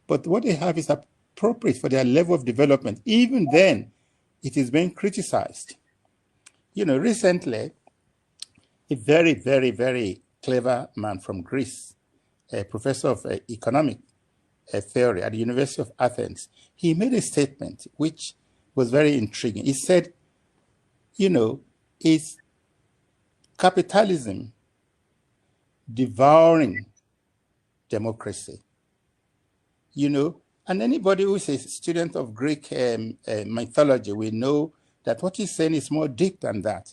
But what they have is appropriate for their level of development. Even then, it is being criticized. You know, recently, a very, very, very clever man from Greece, a professor of economic theory at the University of Athens, he made a statement which was very intriguing. He said, you know, is capitalism devouring democracy? You know, and anybody who is a student of Greek mythology will know that what he's saying is more deep than that.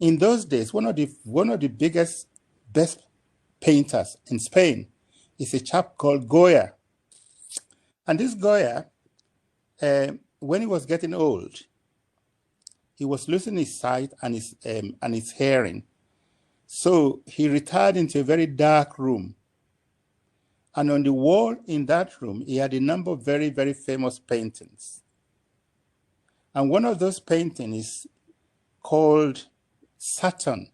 In those days, one of the biggest, best painters in Spain is a chap called Goya. And this Goya, when he was getting old, he was losing his sight and his hearing. So he retired into a very dark room. And on the wall in that room, he had a number of very, very famous paintings. And one of those paintings is called Saturn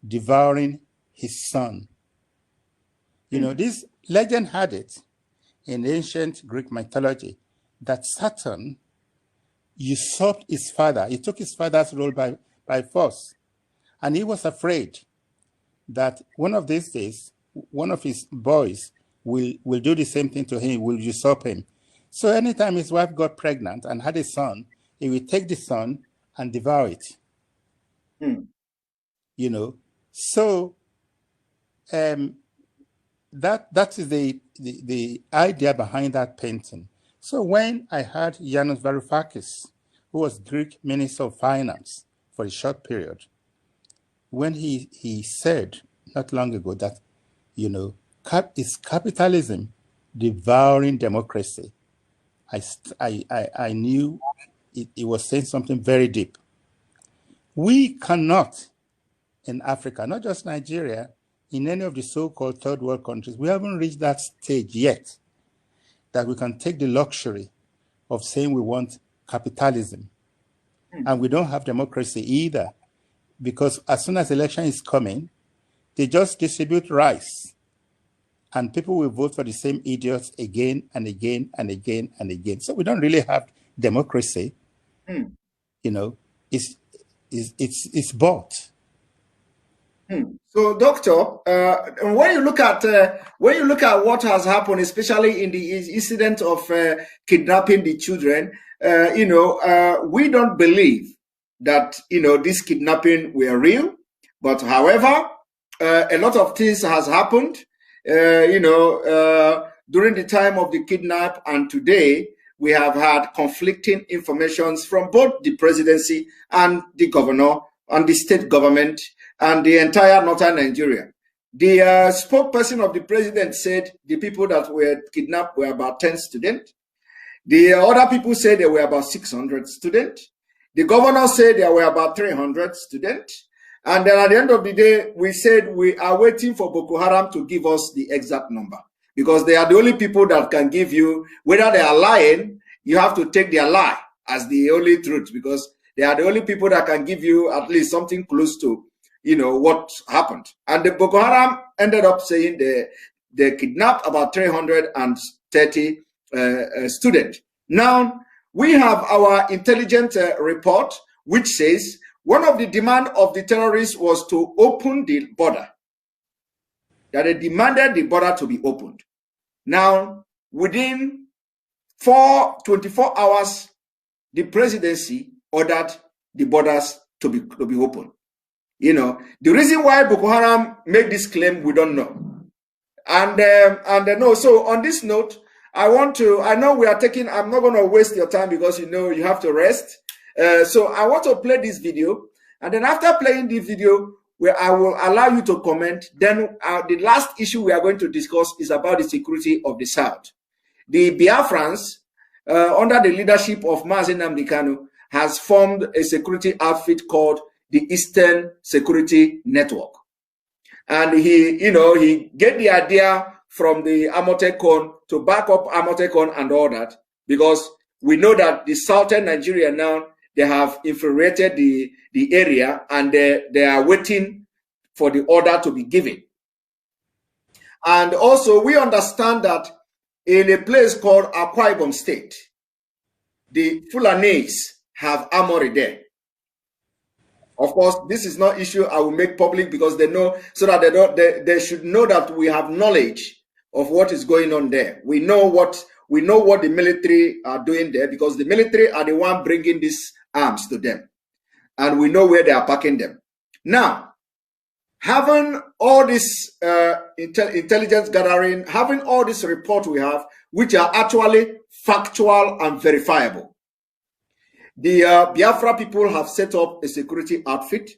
devouring his son. You know, this legend had it in ancient Greek mythology that Saturn usurped his father. He took his father's role by force. And he was afraid that one of these days, one of his boys will do the same thing to him, will usurp him. So anytime his wife got pregnant and had a son, he would take the son and devour it. You know, so that is the idea behind that painting. So when I heard Yanis Varoufakis, who was Greek Minister of Finance for a short period, when he said not long ago that, you know, is capitalism devouring democracy, I knew it was saying something very deep. We cannot, in Africa, not just Nigeria, in any of the so-called third world countries, we haven't reached that stage yet that we can take the luxury of saying we want capitalism. And we don't have democracy either, because as soon as election is coming, they just distribute rice. And people will vote for the same idiots again and again and again and again. So we don't really have democracy. You know, it's bought. So, Doctor, when you look at what has happened, especially in the incident of kidnapping the children, you know, we don't believe that, you know, this kidnapping were real. But however, a lot of things has happened. You know, during the time of the kidnap and today, we have had conflicting informations from both the presidency and the governor and the state government and the entire northern Nigeria. The spokesperson of the president said the people that were kidnapped were about 10 students. The other people said there were about 600 students. The governor said there were about 300 students. And then at the end of the day, we said we are waiting for Boko Haram to give us the exact number, because they are the only people that can give you, whether they are lying, you have to take their lie as the only truth, because they are the only people that can give you at least something close to, you know, what happened. And the Boko Haram ended up saying they kidnapped about 330 students. Now, we have our intelligence report, which says one of the demands of the terrorists was to open the border. That they demanded the border to be opened. Now, within 24 hours, the presidency ordered the borders to be open. You know, the reason why Boko Haram made this claim, we don't know. And no, so on this note, I know we are taking, I'm not going to waste your time because, you know, you have to rest. So I want to play this video, and then after playing the video, where I will allow you to comment, then the last issue we are going to discuss is about the security of the South. The Biafrans, under the leadership of Mazi Nnamdi Kanu, has formed a security outfit called the Eastern Security Network. And he get the idea from the Amotekun to back up Amotekun and all that, because we know that the southern Nigeria now, they have infiltrated the area, and they are waiting for the order to be given. And also, we understand that in a place called Akwa Ibom State, the Fulanese have armory there. Of course, this is not issue I will make public, because they know, so that they should know that we have knowledge of what is going on there. We know what the military are doing there, because the military are the one bringing these arms to them, and we know where they are packing them. Now, having all this intelligence gathering, having all this report we have, which are actually factual and verifiable, the Biafra people have set up a security outfit.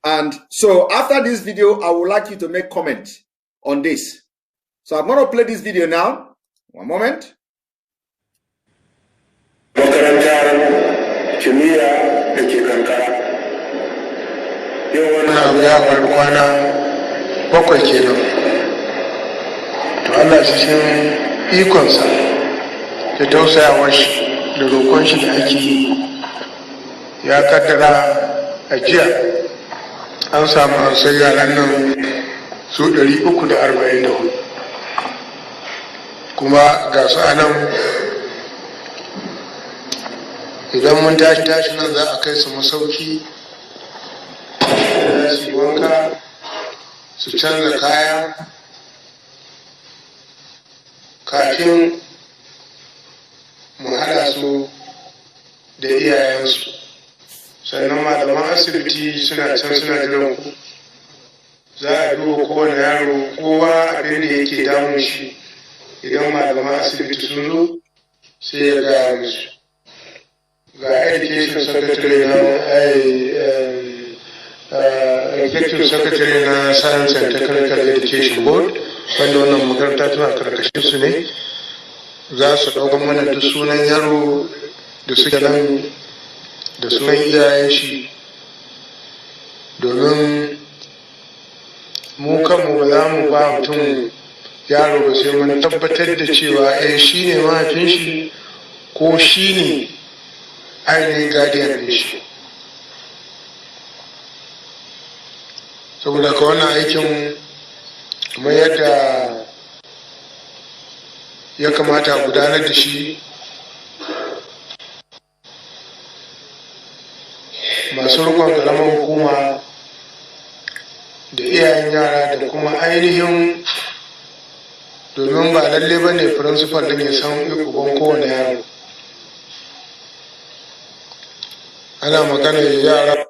And so after this video, I would like you to make comments on this. So I'm going to play this video now. One moment. Allah cikin ikonsa da tausayawar shi da roƙon shi da ake yi ya kaddara a jiya an samu ansar yaran nan su 344 kuma ga su a nan idan mun tashi nan za a kai su masauki da su wanka su canza kaya kafin mu haɗa su da iyayensu sannan malaman asibiti suna can suna jiran ku za a duba kowane yaro kowa abin da yake damun shi idan malaman asibiti sun zo sai ya gaya musu ga education secretary na executive secretary na science and technical education board wanda wannan makaranta tana karkashin su ne za su ɗaukar mana duk sunan yaro da suke nan da sunan iyayen shi domin mu kanmu ba za mu ba mutum yaro ba sai mun tabbatar da cewa shi ne mahaifin shi ko shi ne ainihin guardian ɗin shi saboda ka wannan aikin kuma yadda ya kamata a gudanar da shi masu rikon karamar hukuma da iyayen yara da kuma ainihin domin ba lalle ba ne principal din ya san uban kowane yaro ana magana da yara.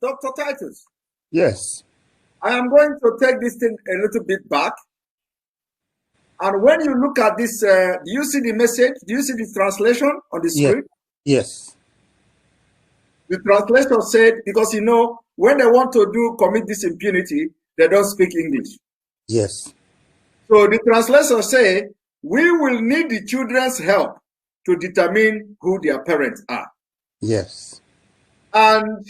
Dr. Titus. Yes. I am going to take this thing a little bit back. And when you look at this, do you see the message? Do you see the translation on the screen? Yes. The translation said, because you know, when they want to commit this impunity, they don't speak English. Yes. So the translation say, we will need the children's help to determine who their parents are. Yes. And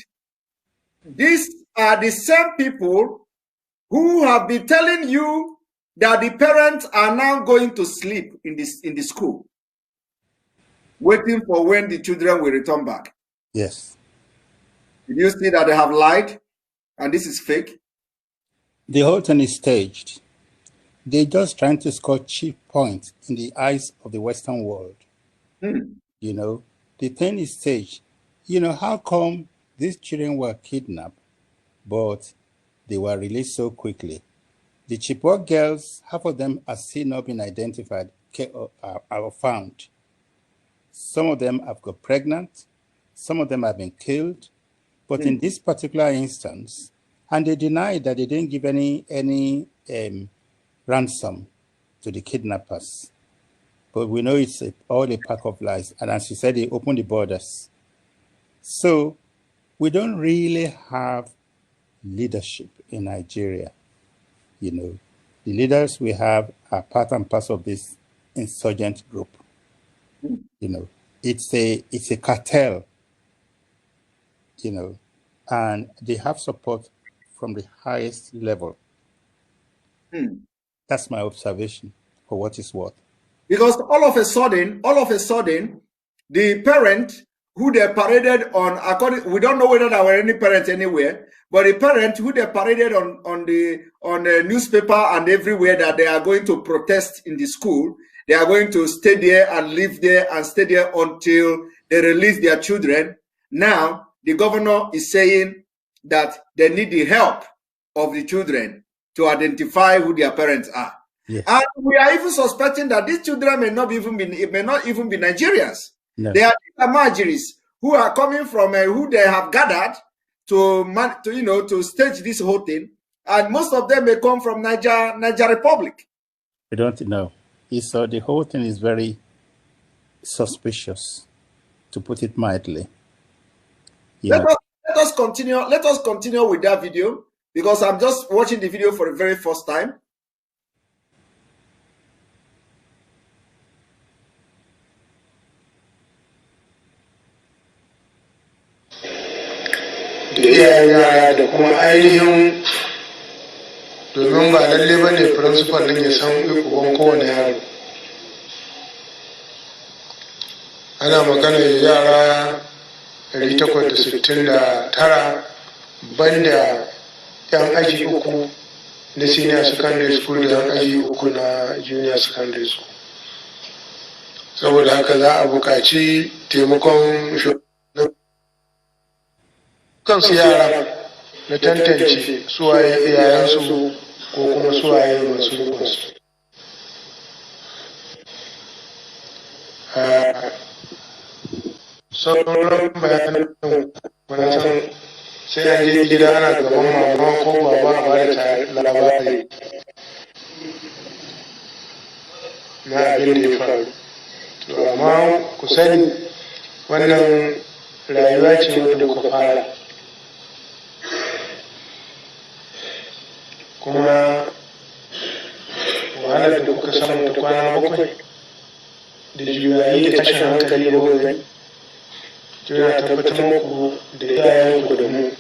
these are the same people who have been telling you that the parents are now going to sleep in the school, waiting for when the children will return back. Yes. Did you see that they have lied and this is fake? The whole thing is staged. They're just trying to score cheap points in the eyes of the Western world. You know, the thing is staged. You know, how come these children were kidnapped, but they were released so quickly? The Chibok girls, half of them are still not been identified or found. Some of them have got pregnant. Some of them have been killed. But in this particular instance, and they deny that they didn't give any ransom to the kidnappers. But we know it's all a pack of lies. And as you said, they opened the borders. So we don't really have leadership in Nigeria. You know, the leaders we have are part and parcel of this insurgent group. You know, it's a cartel, you know, and they have support from the highest level. That's my observation for what it's worth. Because all of a sudden, the parent who they paraded on, we don't know whether there were any parents anywhere, but the parent who they paraded on the newspaper and everywhere that they are going to protest in the school, they are going to stay there and live there and stay there until they release their children. Now, the governor is saying that they need the help of the children to identify who their parents are. Yes. And we are even suspecting that these children may not even be Nigerians. No. They are Amajiris who are coming from who they have gathered to stage this whole thing, and most of them may come from Niger Republic. We don't know. So the whole thing is very suspicious, to put it mildly. Let us continue with that video, because I'm just watching the video for the very first time. Da iyayen yara da kuma ainihin domin ba lalle ba ne principal ɗin ya san uban kowane yaro. Ana magana yara 869 banda 'yan aji 3 na senior secondary school da 'yan aji 3 na junior secondary school. Saboda haka za a buƙaci taimakon kansu yara na tantance suwaye iyayensu ko kuma suwaye masu rikonsu. Sauran bayanan wani san sai an je gida ana gaban mama ko baba a bada labari na abin da ya faru. To amma ku sani wannan rayuwa ce wadda ku fara, kuma wahalar da kuka samu ta kwana 7 da juyayi da tashin hankali da kuka gani, yana tabbatar muku da iyayenku da mu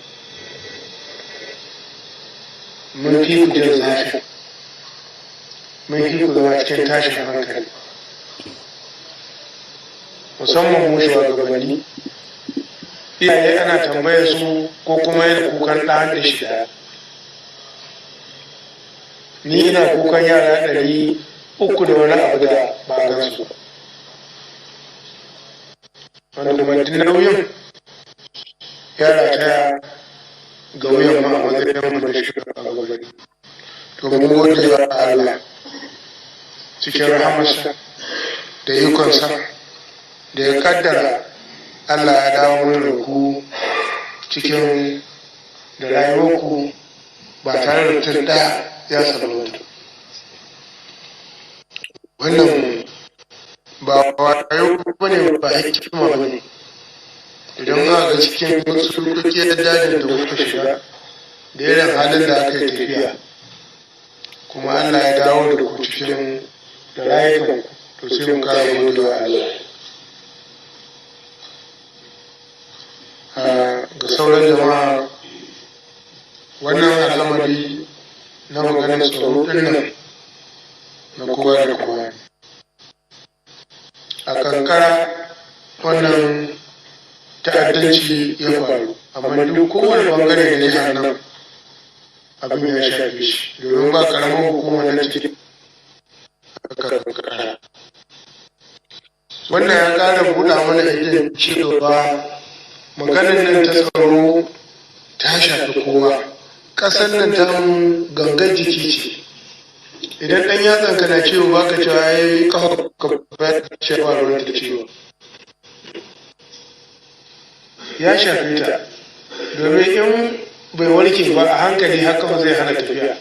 mun fi ku jin zafi, mun fi ku zama cikin tashin hankali, musamman mu shugabanni. Iyaye ana tambayar su ko kuma yana kukan ɗan da shi ɗaya. Ni ina kukan yara 300 da wani abu da ba gansu, wanda kuma duk nauyin yara ta ga wuyan ma a matsayin mu da shugabanni. To mun gode wa Allah cikin rahamarsa da ikonsa da ya kaddara Allah ya dawo mana da ku cikin da rayuwarku ba tare da tun ɗaya ya salwanta. Wannan ba wayo ba ne, ba hikima ba ne. Idan aka ga cikin wasu rukukiyar dajin da kuka shiga da irin halin da aka yi tafiya, kuma Allah ya dawo da ku cikin da rayukanku, to sai mu kara gode wa Allah. Ga sauran jama'a, wannan al'amari na maganar tsaro ɗin nan na kowa da kowa. A kankara wannan ta'addanci ya faru, amma duk kowane bangare da jihar nan abin ya shafe shi, domin ba karamar hukumar nan cikin kankara. Wannan ya ƙara buɗa mana idan cewa maganar nan ta tsaro ta shafi kowa. Ƙasar nan ta gangan jiki ce. Idan ɗan yatsan ka na ciwo ba ka cewa ya yi kafa ka cewa ruwan ta ciwo. Ya shafi ta, domin in bai warke ba a hankali haka zai hana tafiya.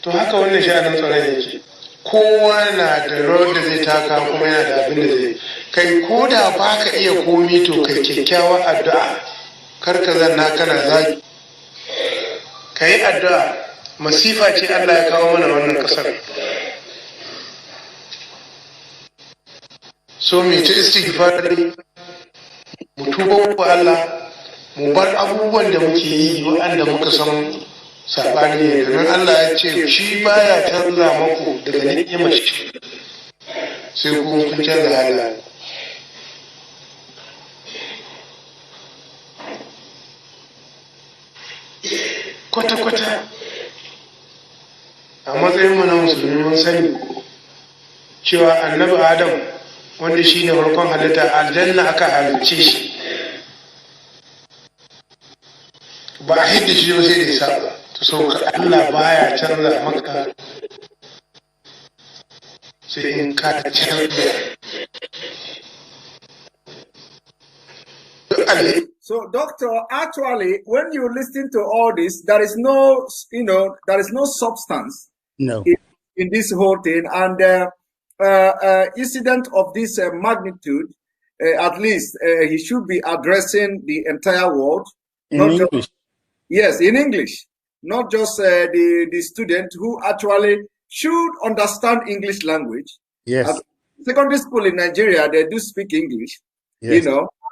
To haka wannan sha'anin tsaron yake. Kowa na da rawar da zai taka, kuma yana da abin da zai kai. Ko da ba ka iya komi, to kai kyakkyawar addu'a, kar ka zanna kana zagi, ka yi addu'a. Masifa ce Allah ya kawo mana wannan kasar, so mu ci istighfari, mu tuba wa Allah, mu bar abubuwan da muke yi waɗanda muka san sabani ne, domin Allah ya ce shi baya canza muku daga ni'imar shi sai kuma kun canza halaye. Kwata-kwata a matsayin mu na musulmi mun sani cewa annabi Adam, wanda shi ne farkon halitta, aljanna aka halicce shi, ba a hidda shi ba sai da ya saba. To saboda Allah baya canza maka sai in ka canza. So, doctor, actually, when you listen to all this, there is no, there is no substance in this whole thing. And incident of this magnitude, at least he should be addressing the entire world. In English. Yes, in English. Not just the student who actually should understand English language. Yes. At secondary school in Nigeria, they do speak English, yes.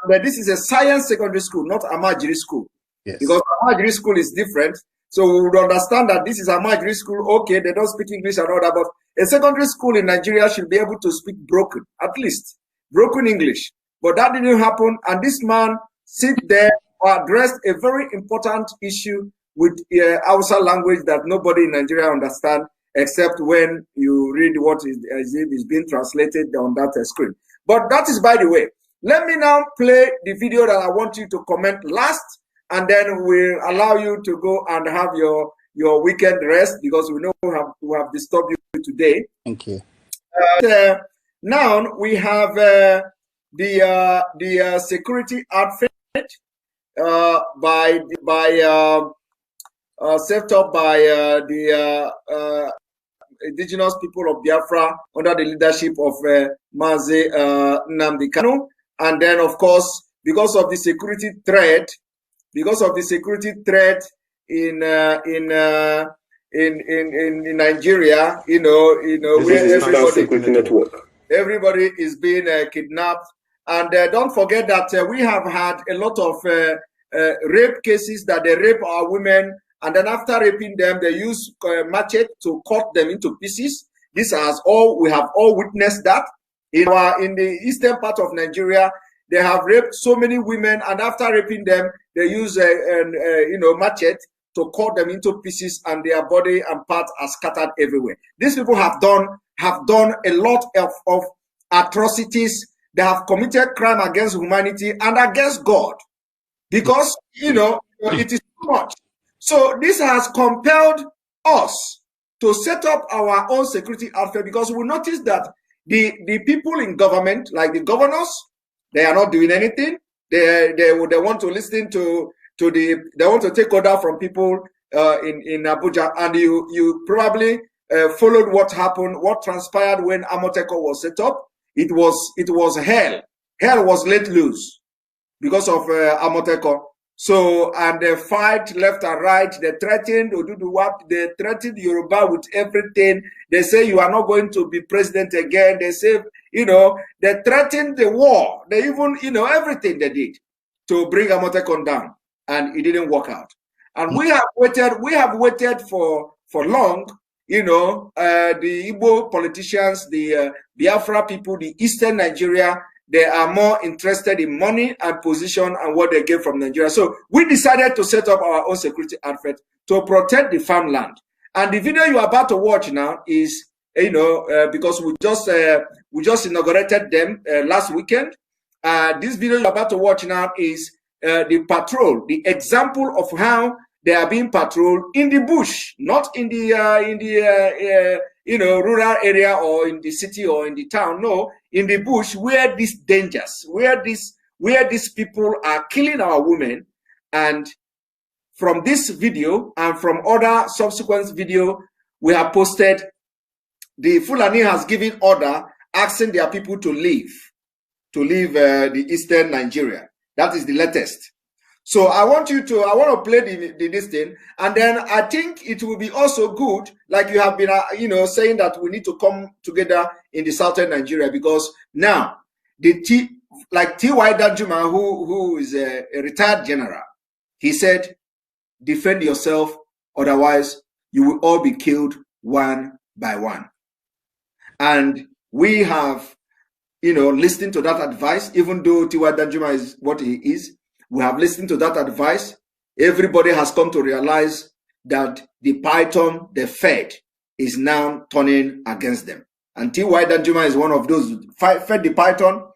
But this is a science secondary school, not Amajiri school. Yes. Because Amajiri school is different. So we would understand that this is a migratory school. Okay, they don't speak English and all that, but a secondary school in Nigeria should be able to speak broken, at least broken English. But that didn't happen. And this man sit there addressed a very important issue with Hausa language that nobody in Nigeria understands, except when you read what is being translated on that screen. But that is by the way. Let me now play the video that I want you to comment last, and then we'll allow you to go and have your weekend rest, because we know we have disturbed you today. Thank you. Now we have the security outfit set up by the indigenous people of Biafra under the leadership of Mazi Nnamdi Kanu. And then, of course, because of the security threat in Nigeria, where everybody is being kidnapped. And don't forget that we have had a lot of rape cases that they rape our women, and then after raping them, they use machete to cut them into pieces. We have all witnessed that. In the eastern part of Nigeria, they have raped so many women, and after raping them, they use machete to cut them into pieces, and their body and parts are scattered everywhere. These people have done a lot of atrocities. They have committed crime against humanity and against God, because it is too much. So this has compelled us to set up our own security outfit, because we noticed that the people in government, like the governors, they are not doing anything. They want to listen they want to take order from people in Abuja. And you probably followed what happened, what transpired when Amotekun was set up. It was hell. Hell was let loose because of Amotekun. So, and they fight left and right. They threatened Oduduwa. They threatened Yoruba with everything. They say you are not going to be president again. They say, they threatened the war. They even, everything they did to bring Amotekun down, and it didn't work out. And we have waited for long. The Igbo politicians, the Biafra people, the Eastern Nigeria, they are more interested in money and position and what they get from Nigeria. So we decided to set up our own security outfit to protect the farmland. And the video you are about to watch now is, because we just inaugurated them last weekend. This video you're about to watch now is the patrol, the example of how they are being patrolled in the bush, not in the rural area or in the city or in the town. No, in the bush, where these dangers, where these people are killing our women. And from this video and from other subsequent video we have posted, the Fulani has given order asking their people to leave the eastern Nigeria. That is the latest. So I want to play this thing, and then I think it will be also good, like you have been, saying that we need to come together in the southern Nigeria, because now like T.Y. Danjuma, who is a retired general, he said, defend yourself, otherwise you will all be killed one by one. And we have, listened to that advice, even though T.Y. Danjuma is what he is. We have listened to that advice. Everybody has come to realize that the python they fed is now turning against them. And T.Y. Danjuma is one of those who fed the python.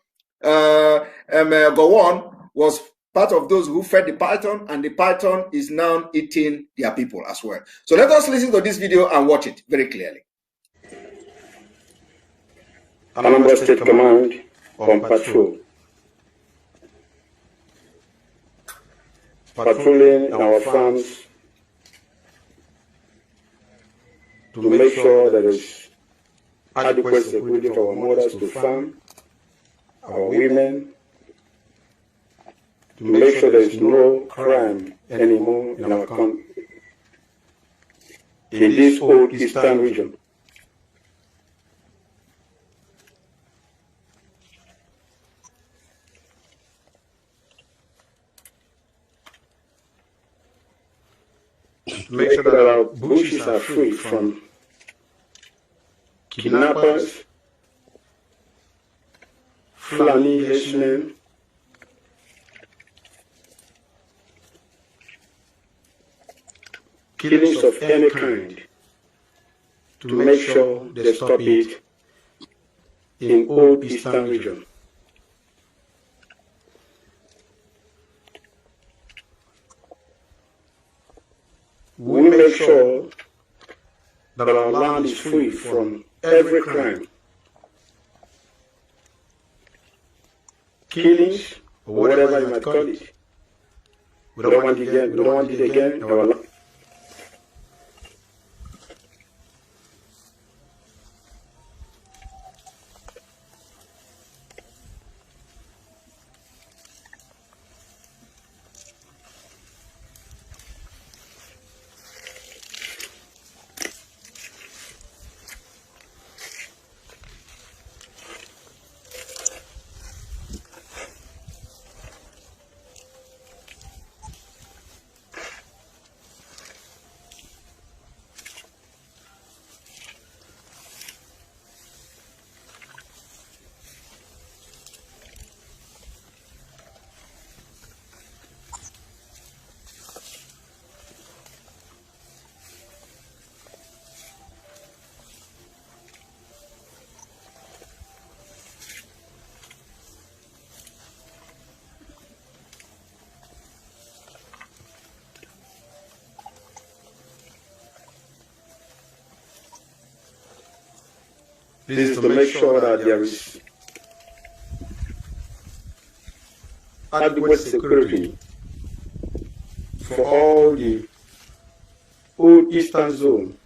Gowon was part of those who fed the python, and the python is now eating their people as well. So let us listen to this video and watch it very clearly. Anambra State Command on patrol. Patrolling our farms to make sure there is adequate security for our mothers to farm, our women, to make sure there is no crime anymore in our country, in this old eastern region. to make sure that our bushes are free from kidnappers, Fulani herdsmen, killings of any kind, to make sure they stop it in Old Eastern region. We make sure that our land is free from every crime, killings, or whatever you might call it. We don't want it again in our land. This is to make sure that there is adequate security for all the Old Eastern Zone.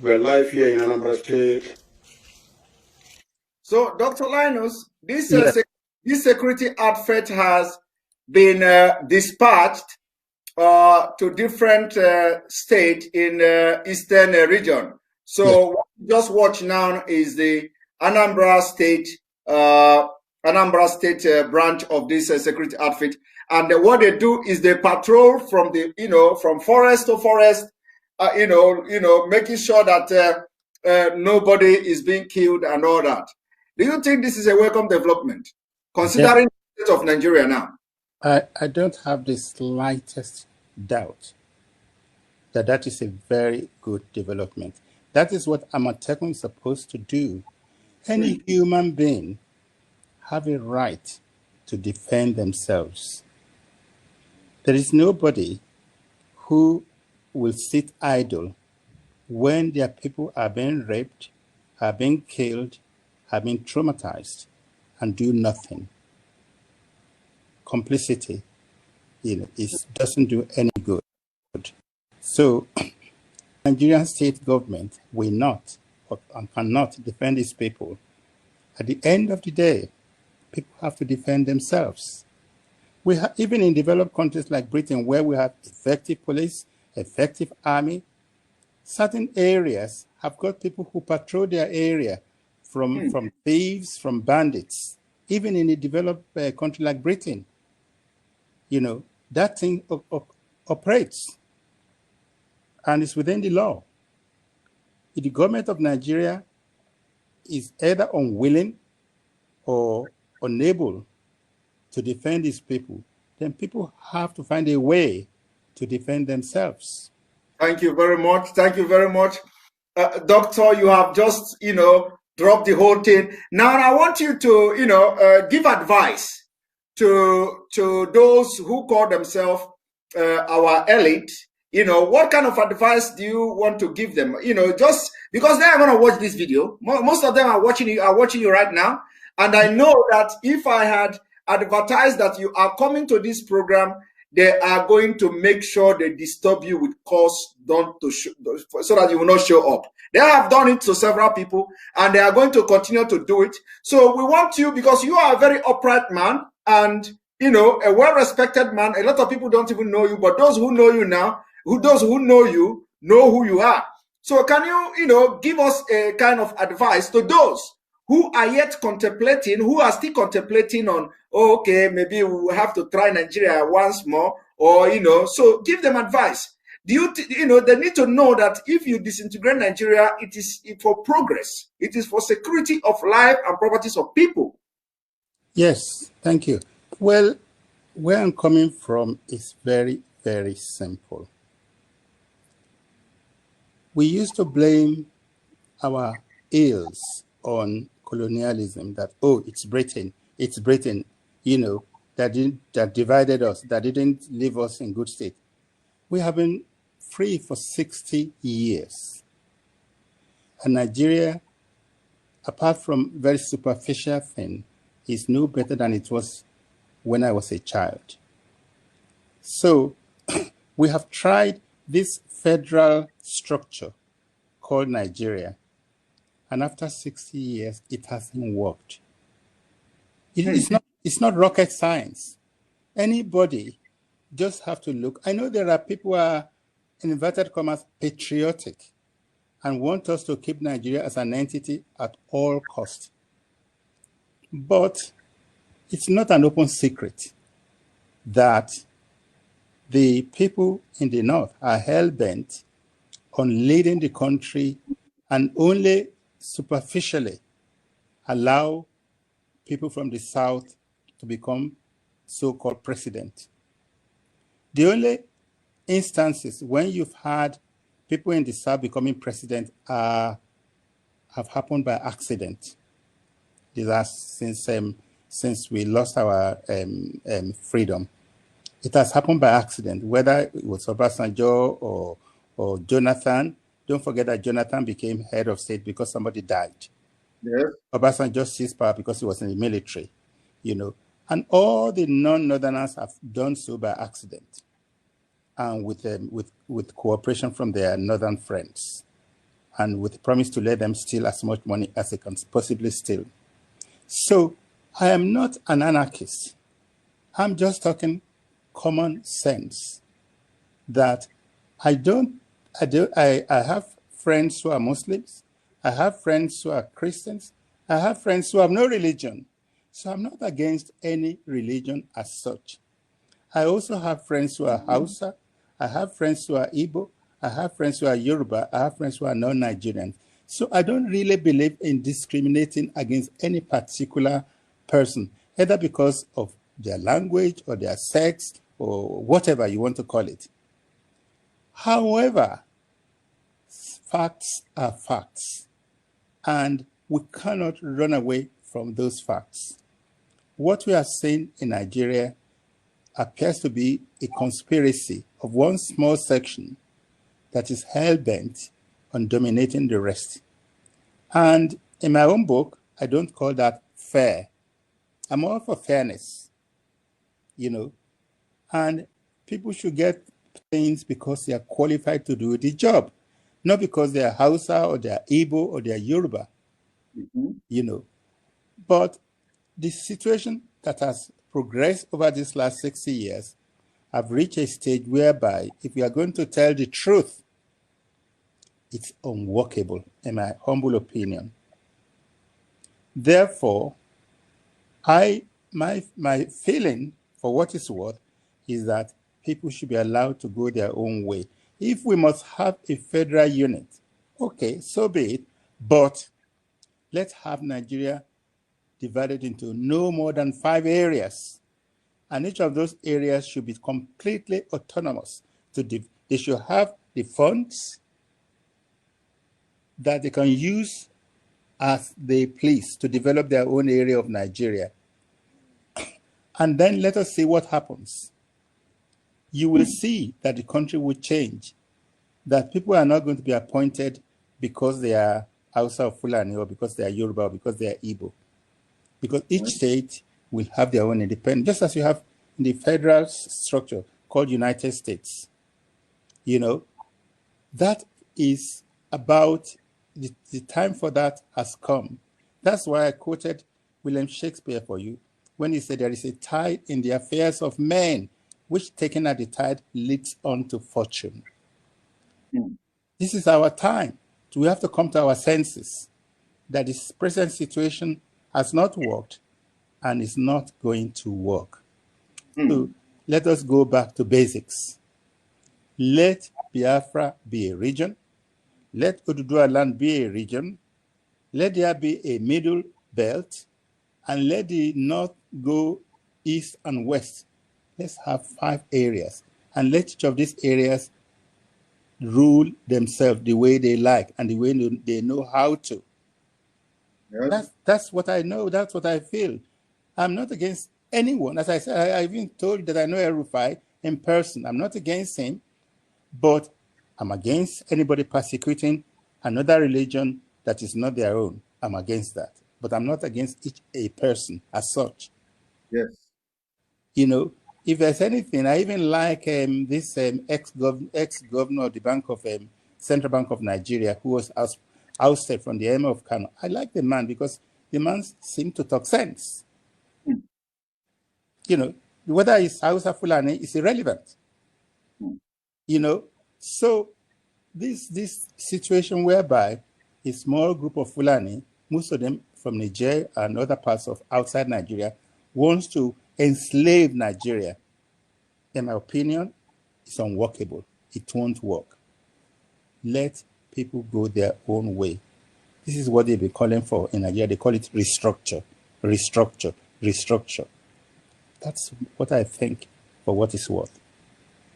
We're live here in Anambra State. So, Dr. Linus, this security outfit has been dispatched to different states in Eastern region. So, what we just watch now is the Anambra State branch of this security outfit, and what they do is they patrol from the from forest to forest, making sure that nobody is being killed and all that. Do you think this is a welcome development, considering the state of Nigeria now? I don't have the slightest doubt that that is a very good development. That is what Amatekun is supposed to do. Any human being have a right to defend themselves. There is nobody who will sit idle when their people are being raped, are being killed, have been traumatized, and do nothing. Complicity, doesn't do any good. So, Nigerian state government will not and cannot defend its people. At the end of the day, people have to defend themselves. We have, even in developed countries like Britain, where we have effective police, effective army, certain areas have got people who patrol their area from thieves, from bandits. Even in a developed country like Britain, that thing operates and is within the law. If the government of Nigeria is either unwilling or unable to defend its people, then people have to find a way to defend themselves. Thank you very much. Thank you very much. Doctor, you have just, dropped the whole thing. Now I want you to, give advice to those who call themselves our elite. What kind of advice do you want to give them? Just because they are going to watch this video. Most of them are watching you right now. And I know that if I had advertised that you are coming to this program, they are going to make sure they disturb you with cause so that you will not show up. They have done it to several people, and they are going to continue to do it. So we want you, because you are a very upright man and, a well-respected man. A lot of people don't even know you, but those who know you now, those who know you, know who you are. So can you, give us a kind of advice to those who are yet contemplating, who are still contemplating on, oh, okay, maybe we will have to try Nigeria once more, or, so give them advice. They need to know that if you disintegrate Nigeria, it is for progress. It is for security of life and properties of people. Yes, thank you. Well, where I'm coming from is very, very simple. We used to blame our ills on colonialism, that, oh, it's Britain, that divided us, that didn't leave us in good state. We have been free for 60 years. And Nigeria, apart from very superficial thing, is no better than it was when I was a child. So we have tried this federal structure called Nigeria, and after 60 years, it hasn't worked. It's not rocket science. Anybody just have to look. I know there are people who are, in inverted commas, patriotic and want us to keep Nigeria as an entity at all costs. But it's not an open secret that the people in the north are hell-bent on leading the country and only superficially allow people from the south to become so-called president. The only instances when you've had people in the south becoming president have happened by accident. These are since we lost our freedom. It has happened by accident, whether it was Obasanjo or Jonathan. Don't forget that Jonathan became head of state because somebody died. Yes. Obasanjo seized power because he was in the military, And all the non-Northerners have done so by accident and with cooperation from their Northern friends and with promise to let them steal as much money as they can possibly steal. So I am not an anarchist. I'm just talking common sense that I have friends who are Muslims. I have friends who are Christians. I have friends who have no religion. So I'm not against any religion as such. I also have friends who are Hausa. I have friends who are Igbo. I have friends who are Yoruba. I have friends who are non-Nigerians. So I don't really believe in discriminating against any particular person, either because of their language or their sex or whatever you want to call it. However, facts are facts, and we cannot run away from those facts. What we are seeing in Nigeria appears to be a conspiracy of one small section that is hell-bent on dominating the rest. And in my own book, I don't call that fair. I'm all for fairness, and people should get things because they are qualified to do the job, not because they are Hausa or they are Igbo or they are Yoruba, But the situation that has progressed over these last 60 years have reached a stage whereby if we are going to tell the truth, it's unworkable, in my humble opinion. Therefore, my feeling, for what it's worth, is that people should be allowed to go their own way. If we must have a federal unit, okay, so be it, but let's have Nigeria divided into no more than 5 areas. And each of those areas should be completely autonomous. They should have the funds that they can use as they please to develop their own area of Nigeria. And then let us see what happens. You will see that the country will change, that people are not going to be appointed because they are Hausa or Fulani or because they are Yoruba or because they are Igbo. Because each state will have their own independence, just as you have in the federal structure called United States. That is about the time for that has come. That's why I quoted William Shakespeare for you when he said there is a tide in the affairs of men, which taken at the tide leads on to fortune. This is our time. We have to come to our senses that this present situation has not worked and is not going to work. So let us go back to basics. Let Biafra be a region. Let Oduduwa land be a region. Let there be a middle belt, and let the north go east and west. Let's have 5 areas, and let each of these areas rule themselves the way they like and the way they know how to. Yes. That's what I know. That's what I feel. I'm not against anyone. As I said, I even told that I know El-Rufai in person. I'm not against him, but I'm against anybody persecuting another religion that is not their own. I'm against that. But I'm not against a person as such. Yes. You know, if there's anything, I even like this ex-governor of the Central Bank of Nigeria, who was ousted from the Emir of Kano. I like the man because the man seemed to talk sense. You know, whether it's Hausa Fulani is irrelevant. You know, so this situation whereby a small group of Fulani, most of them from Niger and other parts of outside Nigeria, wants to enslave Nigeria, in my opinion, it's unworkable. It won't work. Let people go their own way. This is what they've been calling for in Nigeria. They call it restructure, restructure, restructure. That's what I think, for what it's worth.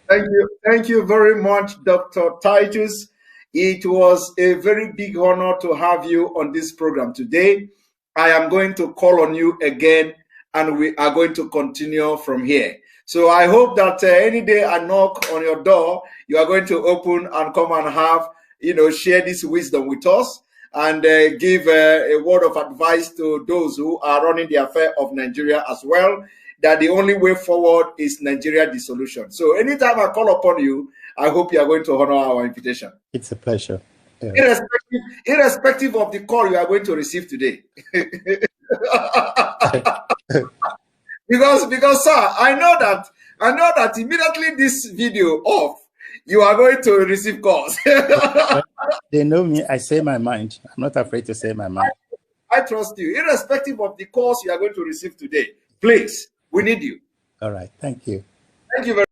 Thank you very much, Dr. Titus. It was a very big honor to have you on this program today. I am going to call on you again, and we are going to continue from here. So I hope that any day I knock on your door, you are going to open and come and have, share this wisdom with us and give a word of advice to those who are running the affair of Nigeria as well, that the only way forward is Nigeria dissolution. So anytime I call upon you, I hope you are going to honor our invitation. It's a pleasure. Yeah. Irrespective of the call you are going to receive today. because sir, I know that immediately this video off, you are going to receive calls. They know me. I say my mind. I'm not afraid to say my mind. I trust you. Irrespective of the calls you are going to receive today, please, we need you. All right. Thank you. Thank you very much.